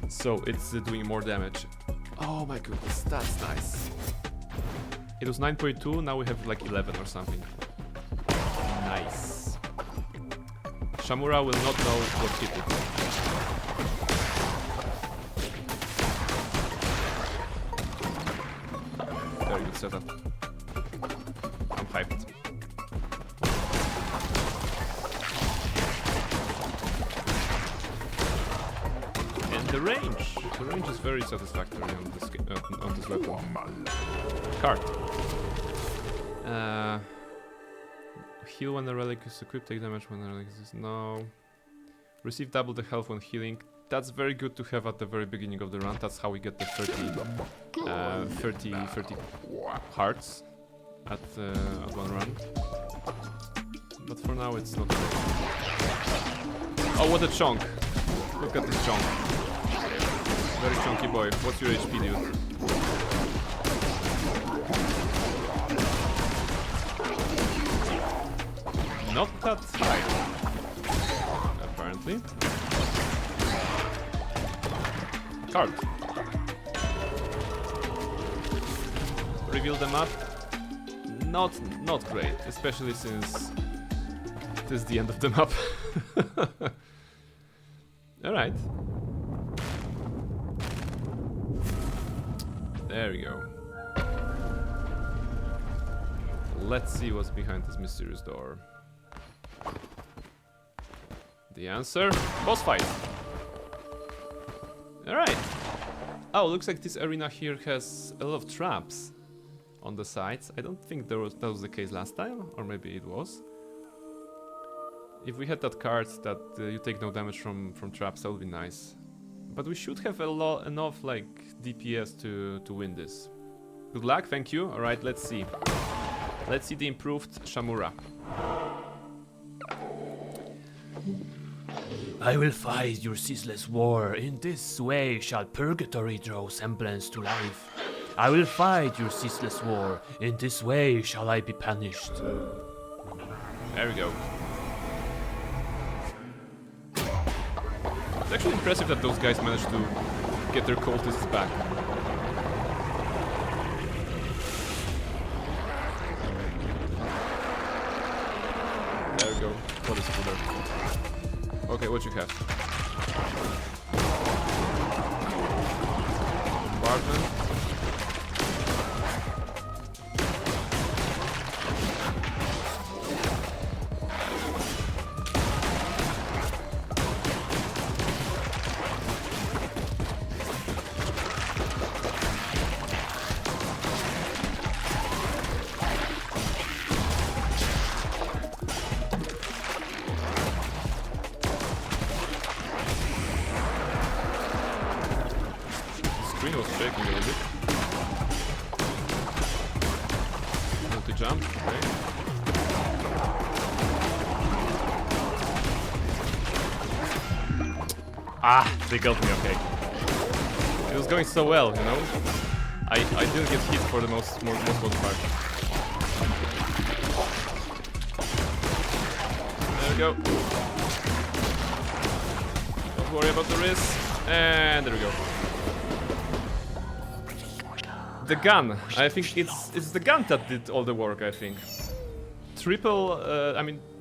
So it's doing more damage. Oh my goodness, that's nice. It was 9.2, now we have like 11 or something. Nice. Shamura will not know what hit it. Very good setup. I'm hyped. The range is very satisfactory on this weapon. Card. Heal when the relic is equipped, take damage when the relic is... No. Receive double the health when healing. That's very good to have at the very beginning of the run. That's how we get the 30 hearts at one run. But for now it's not great. Oh, what a chunk! Look at this chunk. Very chunky boy. What's your HP, dude? Not that high, apparently. Card. Reveal the map. Not great, especially since it is the end of the map. All right. There we go. Let's see what's behind this mysterious door. The answer? Boss fight. Alright. Oh, looks like this arena here has a lot of traps on the sides. I don't think that was the case last time, or maybe it was. If we had that card that you take no damage from traps, that would be nice. But we should have enough like DPS to win this. Good luck, thank you. All right, let's see. Let's see the improved Shamura. I will fight your ceaseless war. In this way shall purgatory draw semblance to life. I will fight your ceaseless war. In this way shall I be punished. There we go. It's actually impressive that those guys managed to get their cultists back. There we go. What is it there? Okay, what you have? Bartman. Screen was shaking a little bit. Multi-jump, okay. Ah, they got me, okay. It was going so well, you know? I didn't get hit for the most of the part. There we go. Don't worry about the risk. And there we go. The gun. I think it's the gun that did all the work, I think.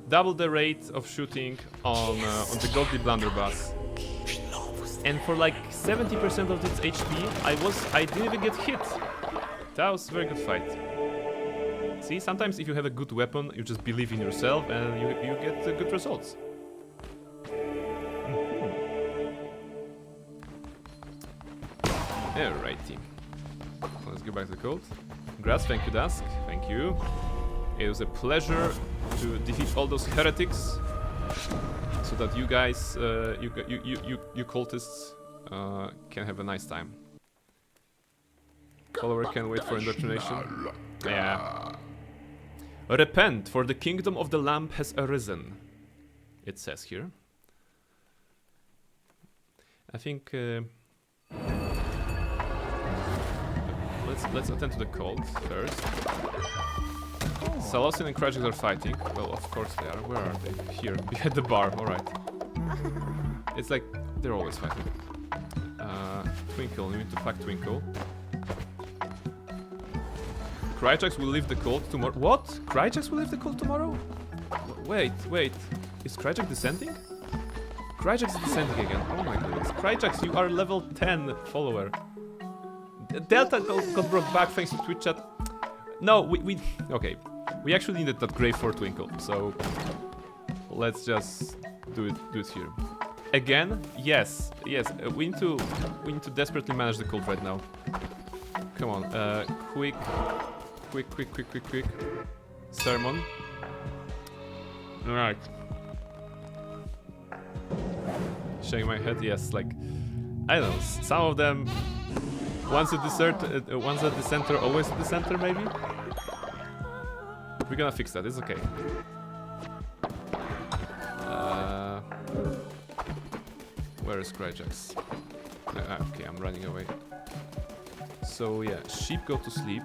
Double the rate of shooting on the Godly Blunderbuss. And for like 70% of its HP, I didn't even get hit. That was a very good fight. See, sometimes if you have a good weapon, you just believe in yourself and you get good results. Alrighty. Let's go back to the code. Congrats, thank you, Dusk. Thank you. It was a pleasure to defeat all those heretics, so that you guys, you cultists, can have a nice time. Follower can wait for indoctrination. Yeah. Repent, for the kingdom of the lamp has arisen. It says here. I think. Let's attend to the cult first. Salosian and Krajax are fighting. Well, of course they are. Where are they? Here, behind the bar. All right. It's like they're always fighting. Twinkle, you need to pack Twinkle. Krajax will leave the cult tomorrow. What? Krajax will leave the cult tomorrow? Wait. Is Krajax descending? Krajax is descending again. Oh my goodness. Krajax, you are level 10 follower. Delta got brought back thanks to Twitch chat. No, okay. We actually needed that grave for Twinkle, so let's just do it here. Again? Yes. We need to desperately manage the cult right now. Come on, quick. Sermon. Alright. Shaking my head, yes, like I don't know, some of them once at the center, always at the center, maybe? We're gonna fix that, it's okay. Where is Krajax? Okay, I'm running away. So yeah, sheep go to sleep.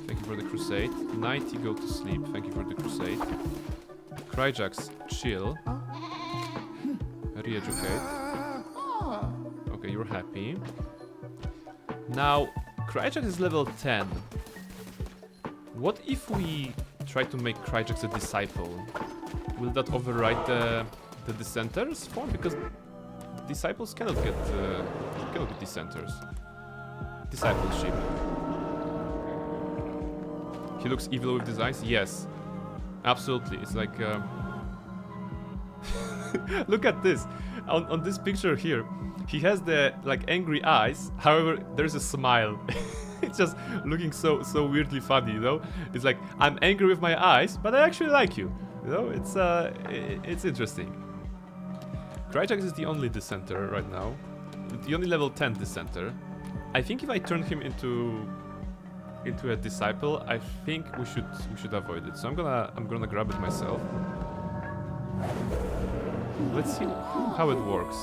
Thank you for the crusade. Nighty go to sleep. Thank you for the crusade. Krajax, chill. Re-educate. Okay, you're happy. Now, Krajax is level 10. What if we try to make Krajax a disciple? Will that override the dissenters form? Because disciples cannot get dissenters. Discipleship. He looks evil with his eyes? Yes. Absolutely. It's like... Look at this. on this picture here, he has the like angry eyes. However, there's a smile. It's just looking so weirdly funny, you know. It's like I'm angry with my eyes, but I actually like you. You know, it's interesting. Kryjax is the only dissenter right now, the only level 10 dissenter. I think if I turn him into a disciple, I think we should avoid it. So I'm gonna grab it myself. Let's see how it works.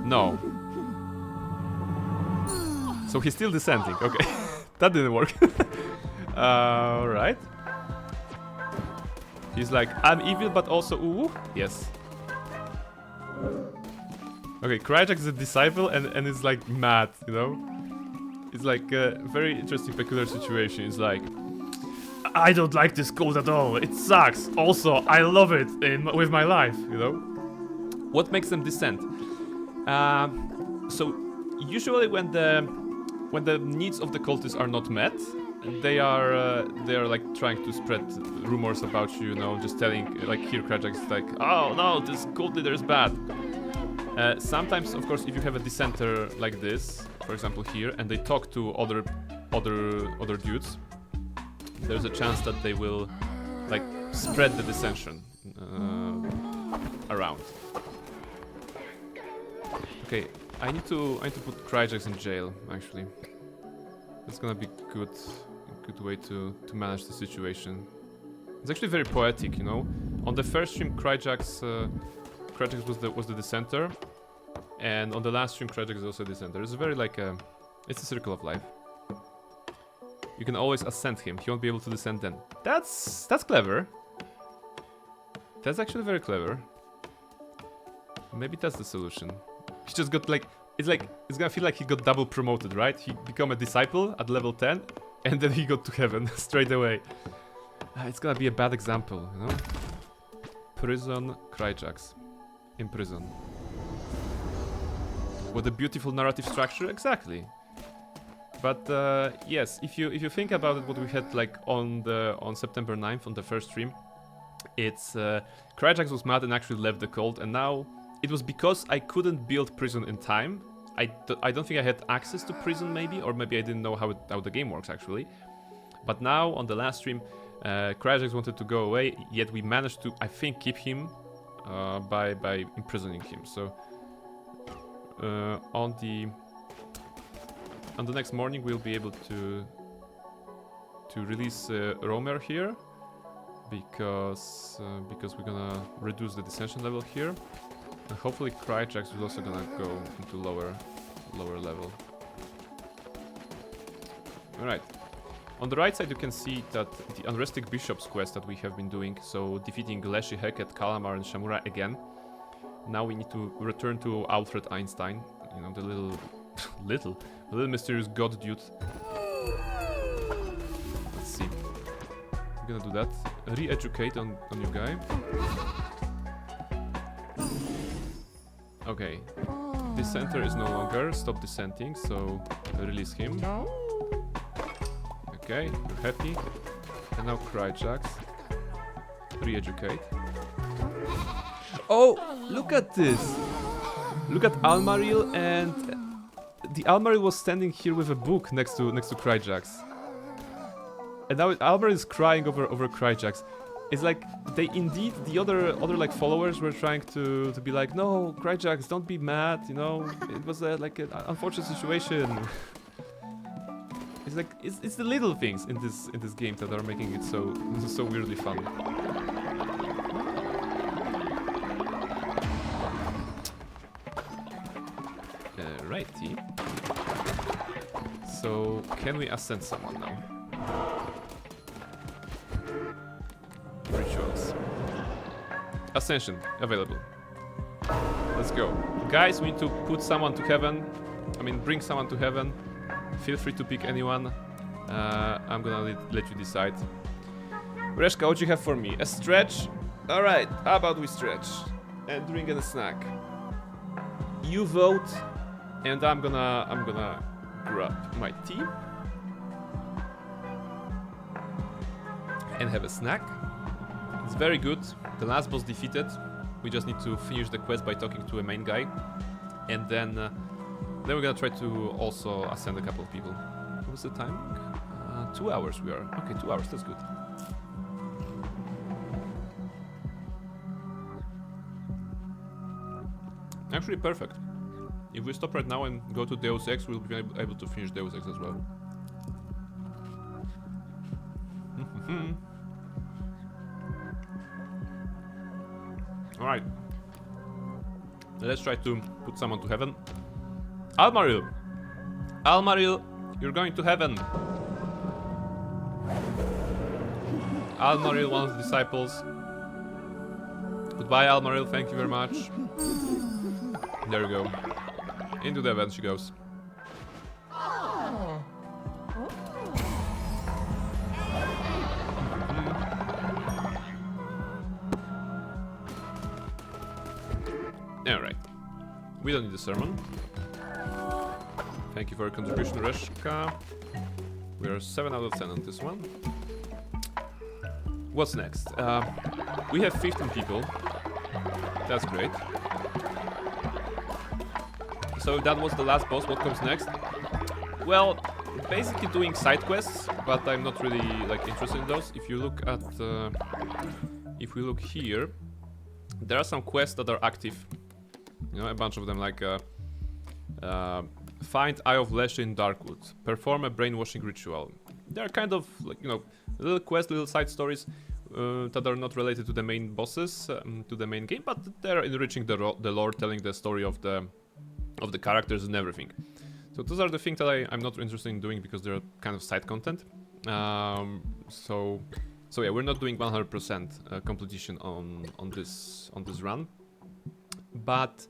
No. So he's still descending. Okay, that didn't work. Alright. He's like, I'm evil, but also ooh. Yes. Okay, Kryjax is a disciple and is like mad, you know? It's like a very interesting, peculiar situation. It's like, I don't like this cult at all. It sucks. Also, I love it with my life, you know? What makes them descend? So usually when the needs of the cultists are not met, they are like trying to spread rumors about you, you know, just telling, like here Kryjax is like, oh no, this cult leader is bad. Sometimes, of course, if you have a dissenter like this, for example here, and they talk to other dudes, there's a chance that they will like spread the dissension around. Okay, I need to put Kryjax in jail, actually. That's gonna be a good way to manage the situation. It's actually very poetic, you know. On the first stream, Kryjax was the dissenter, and on the last stream, Kryjax is also a dissenter. It's very like it's a circle of life. You can always ascend him. He won't be able to descend then. That's clever. That's actually very clever. Maybe that's the solution. He just got like it's gonna feel like he got double promoted, right? He become a disciple at level 10, and then he got to heaven straight away. It's gonna be a bad example, you know? Prison Kryjax. In prison. What a beautiful narrative structure, exactly. But yes, if you think about it, what we had like on September 9th on the first stream, it's Kryjax was mad and actually left the cult, and now it was because I couldn't build prison in time. I don't think I had access to prison, maybe, or maybe I didn't know how the game works actually. But now on the last stream, Kryjax wanted to go away, yet we managed to, I think, keep him by imprisoning him. So on the next morning we'll be able to release Romer here, because we're gonna reduce the dissension level here, and hopefully Kryjax is also gonna go into lower level. All right. On the right side, you can see that the Unresting Bishops quest that we have been doing, so defeating Leshy, Heket, Kalamar, and Shamura again. Now we need to return to Alfred Einstein, you know, the little mysterious god dude. Let's see. We're gonna do that. Re-educate on you guy. Okay. Dissenter is no longer. Stop dissenting, so release him. Okay, you're happy. And now Kryjax. Re-educate. Oh, look at this! Look at Almaril, and the Almaril was standing here with a book next to Kryjax. And now Almaril is crying over Kryjax. It's like they indeed, the other like followers were trying to be like, no, Kryjax, don't be mad, you know, it was like an unfortunate situation. It's like it's the little things in this game that are making it so weirdly fun. Righty. So can we ascend someone now? Rituals. Ascension available. Let's go. Guys, we need to put someone to heaven. I mean, bring someone to heaven. Feel free to pick anyone. I'm gonna let you decide. Reshka, what you have for me? A stretch? Alright, how about we stretch? And drink and a snack. You vote, and I'm gonna grab my tea. And have a snack. It's very good. The last boss defeated. We just need to finish the quest by talking to a main guy. And then we're gonna try to also ascend a couple of people. What was the timing? 2 hours we are. Okay, 2 hours, that's good. Actually perfect. If we stop right now and go to Deus Ex, we'll be able to finish Deus Ex as well. Alright. Let's try to put someone to heaven. Almaril! Almaril, you're going to heaven! Almaril, one of the disciples. Goodbye, Almaril, thank you very much. There we go. Into the heaven she goes. Alright. We don't need a sermon. Thank you for your contribution, Reshka. We are 7 out of 10 on this one. What's next? We have 15 people. That's great. So that was the last boss. What comes next? Well, basically doing side quests, but I'm not really like interested in those. If you look at, if we look here, there are some quests that are active. You know, a bunch of them, like find Eye of Leshy in Darkwood, perform a brainwashing ritual. They are kind of like, you know, little quests, little side stories that are not related to the main bosses, to the main game, but they're enriching the lore, telling the story of the characters and everything. So those are the things that I'm not interested in doing because they're kind of side content. So yeah, we're not doing 100% completion on this run, but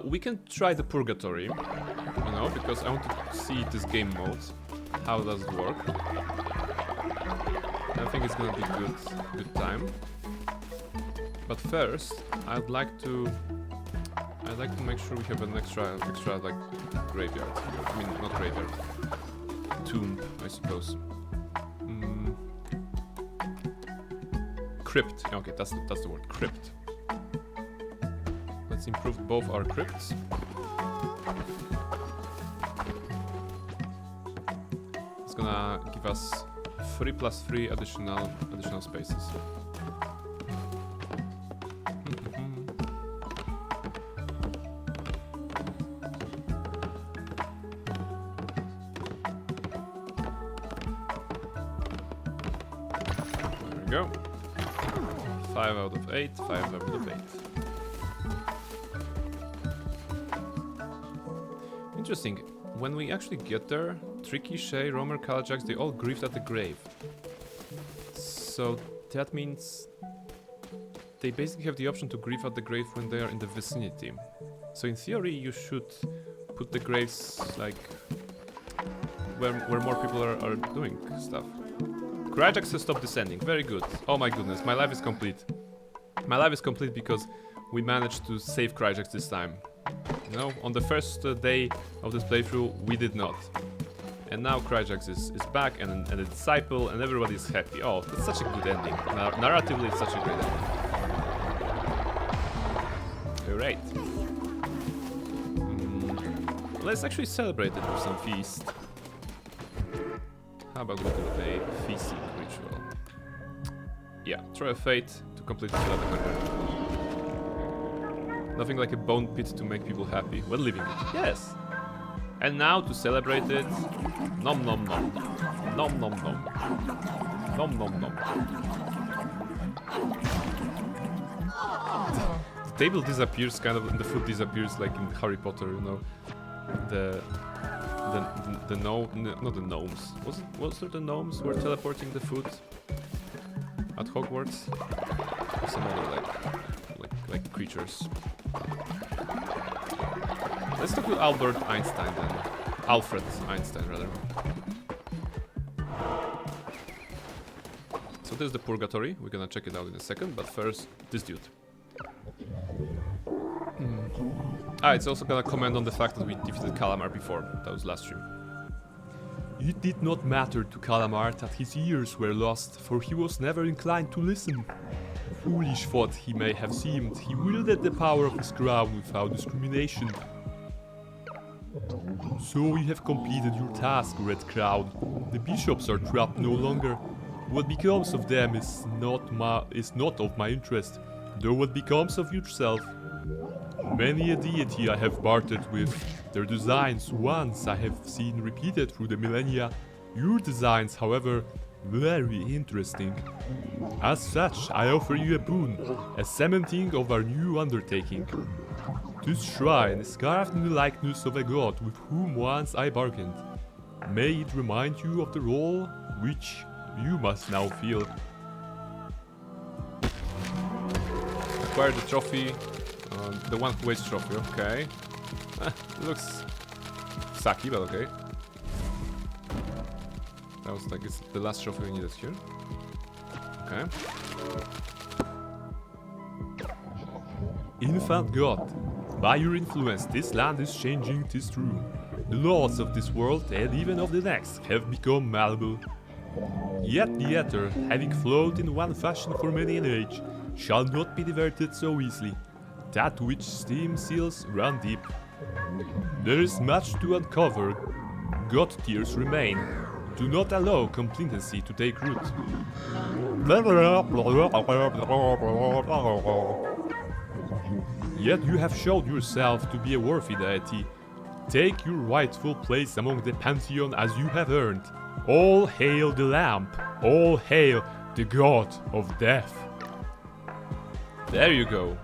we can try the Purgatory, you know, because I want to see this game mode. How does it work? I think it's gonna be good time. But first, I'd like to make sure we have an extra like graveyard. I mean, not graveyard, tomb, I suppose. Crypt. Okay, that's the word. Crypt. Let's improve both our crypts. It's gonna give us 3 + 3 additional spaces. There we go. 5 out of 8, 5 out of 8. Interesting. When we actually get there, Tricky, Shay, Romer, Kalajax, they all grieved at the grave. So that means they basically have the option to grieve at the grave when they are in the vicinity. So in theory, you should put the graves like where more people are doing stuff. Cryjax has stopped descending. Very good. Oh my goodness, my life is complete. My life is complete because we managed to save Cryjax this time. You know, on the first day of this playthrough, we did not. And now Cryjax is back and a disciple and everybody is happy. Oh, that's such a good ending. Narratively, it's such a great ending. Alright. Let's actually celebrate it with some feast. How about we do a feasting ritual? Yeah, throw a fate to complete the level 100. Nothing like a bone pit to make people happy when living it. Yes! And now to celebrate it, nom nom nom, nom nom nom, nom nom nom. The table disappears kind of, and the food disappears like in Harry Potter, you know. Not the gnomes. Was there the gnomes who were teleporting the food at Hogwarts? Or some other like creatures. Let's talk with Albert Einstein then. Alfred Einstein, rather. So there's the Purgatory. We're gonna check it out in a second, but first, this dude. It's also gonna comment on the fact that we defeated Kalamar before. That was last stream. It did not matter to Calamar that his ears were lost, for he was never inclined to listen. Foolish thought he may have seemed, he wielded the power of his crown without discrimination. So you have completed your task, Red Crown. The bishops are trapped no longer. What becomes of them is not of my interest, though what becomes of yourself. Many a deity I have bartered with, their designs once I have seen repeated through the millennia. Your designs, however, very interesting. As such, I offer you a boon, a cementing of our new undertaking. This shrine is carved in the likeness of a god with whom once I bargained. May it remind you of the role which you must now feel. Acquire the trophy, the one who waits trophy, okay. Looks sucky, but okay. That was like it's the last trophy we needed here. Okay. Infant God, by your influence this land is changing, 'tis true. The laws of this world and even of the next have become malleable. Yet the ether, having flowed in one fashion for many an age, shall not be diverted so easily. That which steam seals run deep. There is much to uncover. God tears remain. Do not allow complacency to take root. Yet you have showed yourself to be a worthy deity. Take your rightful place among the pantheon as you have earned. All hail the lamp. All hail the god of death. There you go.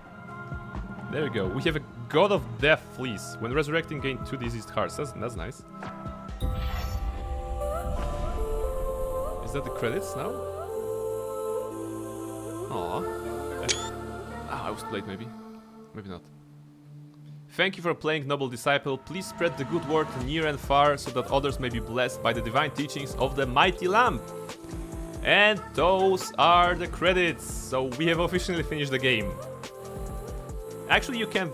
There you go. We have a god of death fleece. When resurrecting, gain 2 diseased hearts. That's nice. Is that the credits now? Aww. I was late maybe. Maybe not. Thank you for playing, noble disciple. Please spread the good word near and far so that others may be blessed by the divine teachings of the mighty lamp. And those are the credits. So we have officially finished the game. Actually, you can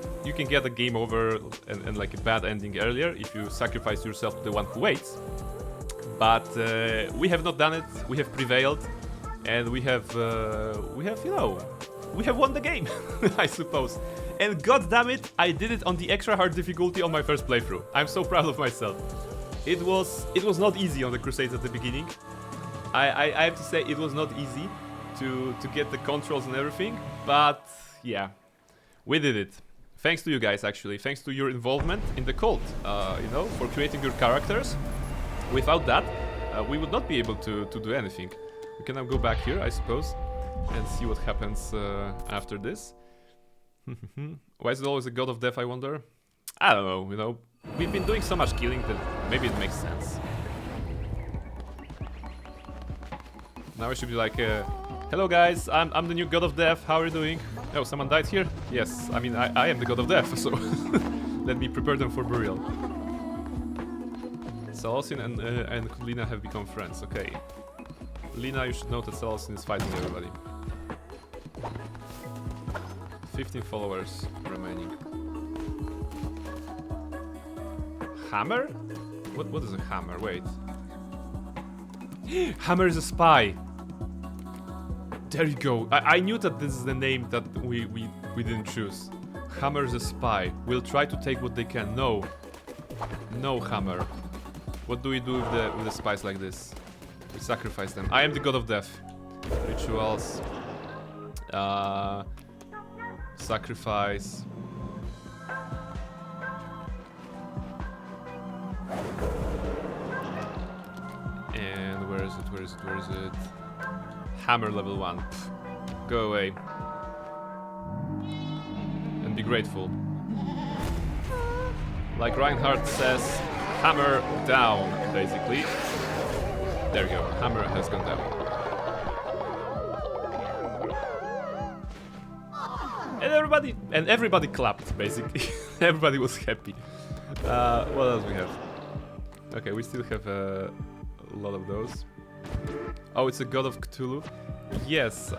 get a game over and like a bad ending earlier if you sacrifice yourself to the one who waits. But we have not done it. We have prevailed, and we have won the game, I suppose. And god damn it, I did it on the extra hard difficulty on my first playthrough. I'm so proud of myself. It was not easy on the Crusades at the beginning. I have to say it was not easy to get the controls and everything, but yeah, we did it. Thanks to you guys, actually. Thanks to your involvement in the cult, for creating your characters. Without that, we would not be able to do anything. We can now go back here, I suppose, and see what happens after this. Why is it always a god of death, I wonder? I don't know, we've been doing so much killing that maybe it makes sense. Now I should be like, hello guys, I'm the new god of death, how are you doing? Oh, someone died here? Yes, I mean, I am the god of death, so let me prepare them for burial. Salosin and Lina have become friends, okay. Lina, you should know that Salosin is fighting everybody. 15 followers remaining. Hammer? What is a hammer? Wait. Hammer is a spy! There you go. I knew that this is the name that we didn't choose. Hammer is a spy. We'll try to take what they can. No. No, Hammer. What do we do with the spies like this? We sacrifice them. I am the god of death. Rituals. Sacrifice. And where is it? Hammer level 1. Pfft. Go away. And be grateful. Like Reinhardt says, hammer down, basically. There you go, hammer has gone down. And everybody clapped, basically. Everybody was happy. What else we have? Okay, we still have a lot of those. Oh, it's a god of Cthulhu. Yes,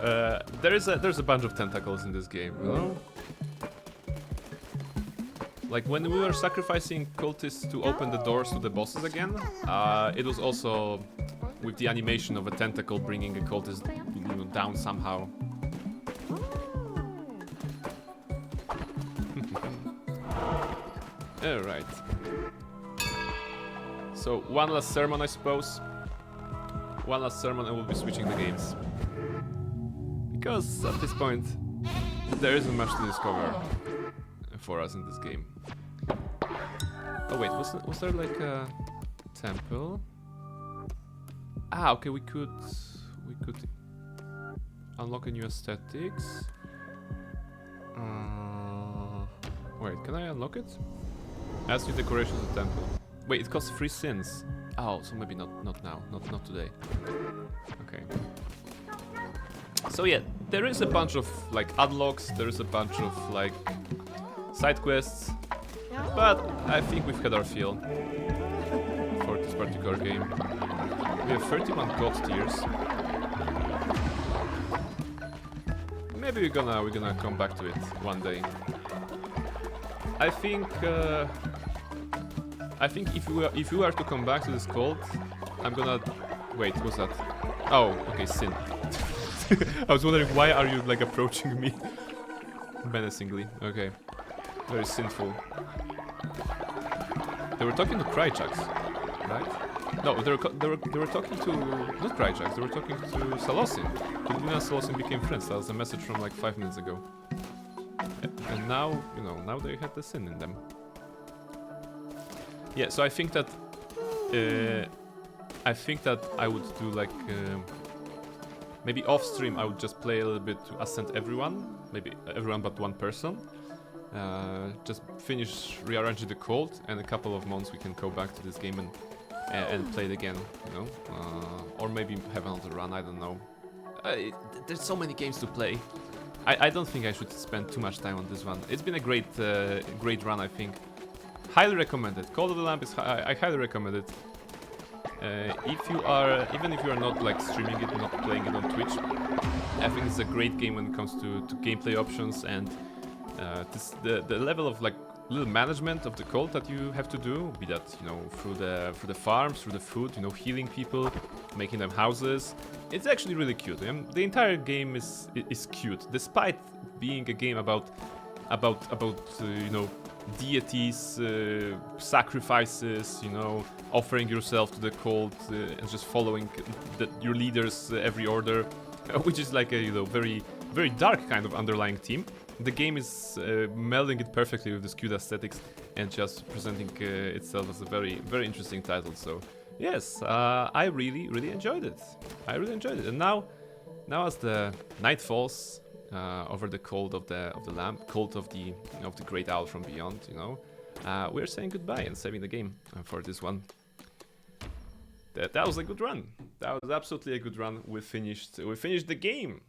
there's a bunch of tentacles in this game, you know? Like when we were sacrificing cultists to open the doors to the bosses again, it was also with the animation of a tentacle bringing a cultist, you know, down somehow. Alright. So, one last sermon, I suppose. One last sermon and we'll be switching the games. Because at this point, there isn't much to discover for us in this game. Oh wait, was there like a temple? Ah, okay, we could unlock a new aesthetics. Wait, can I unlock it? Ask you decorations of the temple. Wait, it costs 3 sins. Oh, so maybe not now, not today. Okay. So yeah, there is a bunch of like unlocks, there is a bunch of like side quests, but I think we've had our fill for this particular game. We have 31 god tiers. Maybe we're gonna come back to it one day. I think if you are to come back to this cult, I'm gonna wait. What's that? Oh, okay, sin. I was wondering why are you like approaching me menacingly? Okay, very sinful. They were talking to Krychax, right? No, they were talking to not Krychax. They were talking to Salosin. Kudlina and Salosin became friends. That was a message from like 5 minutes ago. And now, you know, now they had the sin in them. Yeah, so I think that I would do like maybe off stream. I would just play a little bit to ascend everyone, maybe everyone but one person. Just finish rearranging the cult, and a couple of months we can go back to this game and play it again, you know, or maybe have another run. I don't know. There's so many games to play. I don't think I should spend too much time on this one. It's been a great run, I think. Highly recommended. Call of the Lamp is I highly recommend it. Even if you are not like streaming it, not playing it on Twitch, I think it's a great game when it comes to gameplay options and the level of like little management of the cult that you have to do. Be that, you know, through the farms, through the food, you know, healing people, making them houses. It's actually really cute. The entire game is cute, despite being a game about you know, deities, sacrifices, you know, offering yourself to the cult and just following your leaders every order, which is like a, you know, very very dark kind of underlying theme. The game is melding it perfectly with this cute aesthetics and just presenting itself as a very very interesting title. So yes, I really enjoyed it. I really enjoyed it. And now as the night falls over the cult of the lamp, cult of the great owl from beyond, you know, we're saying goodbye and saving the game for this one. That was a good run. That was absolutely a good run. We finished the game.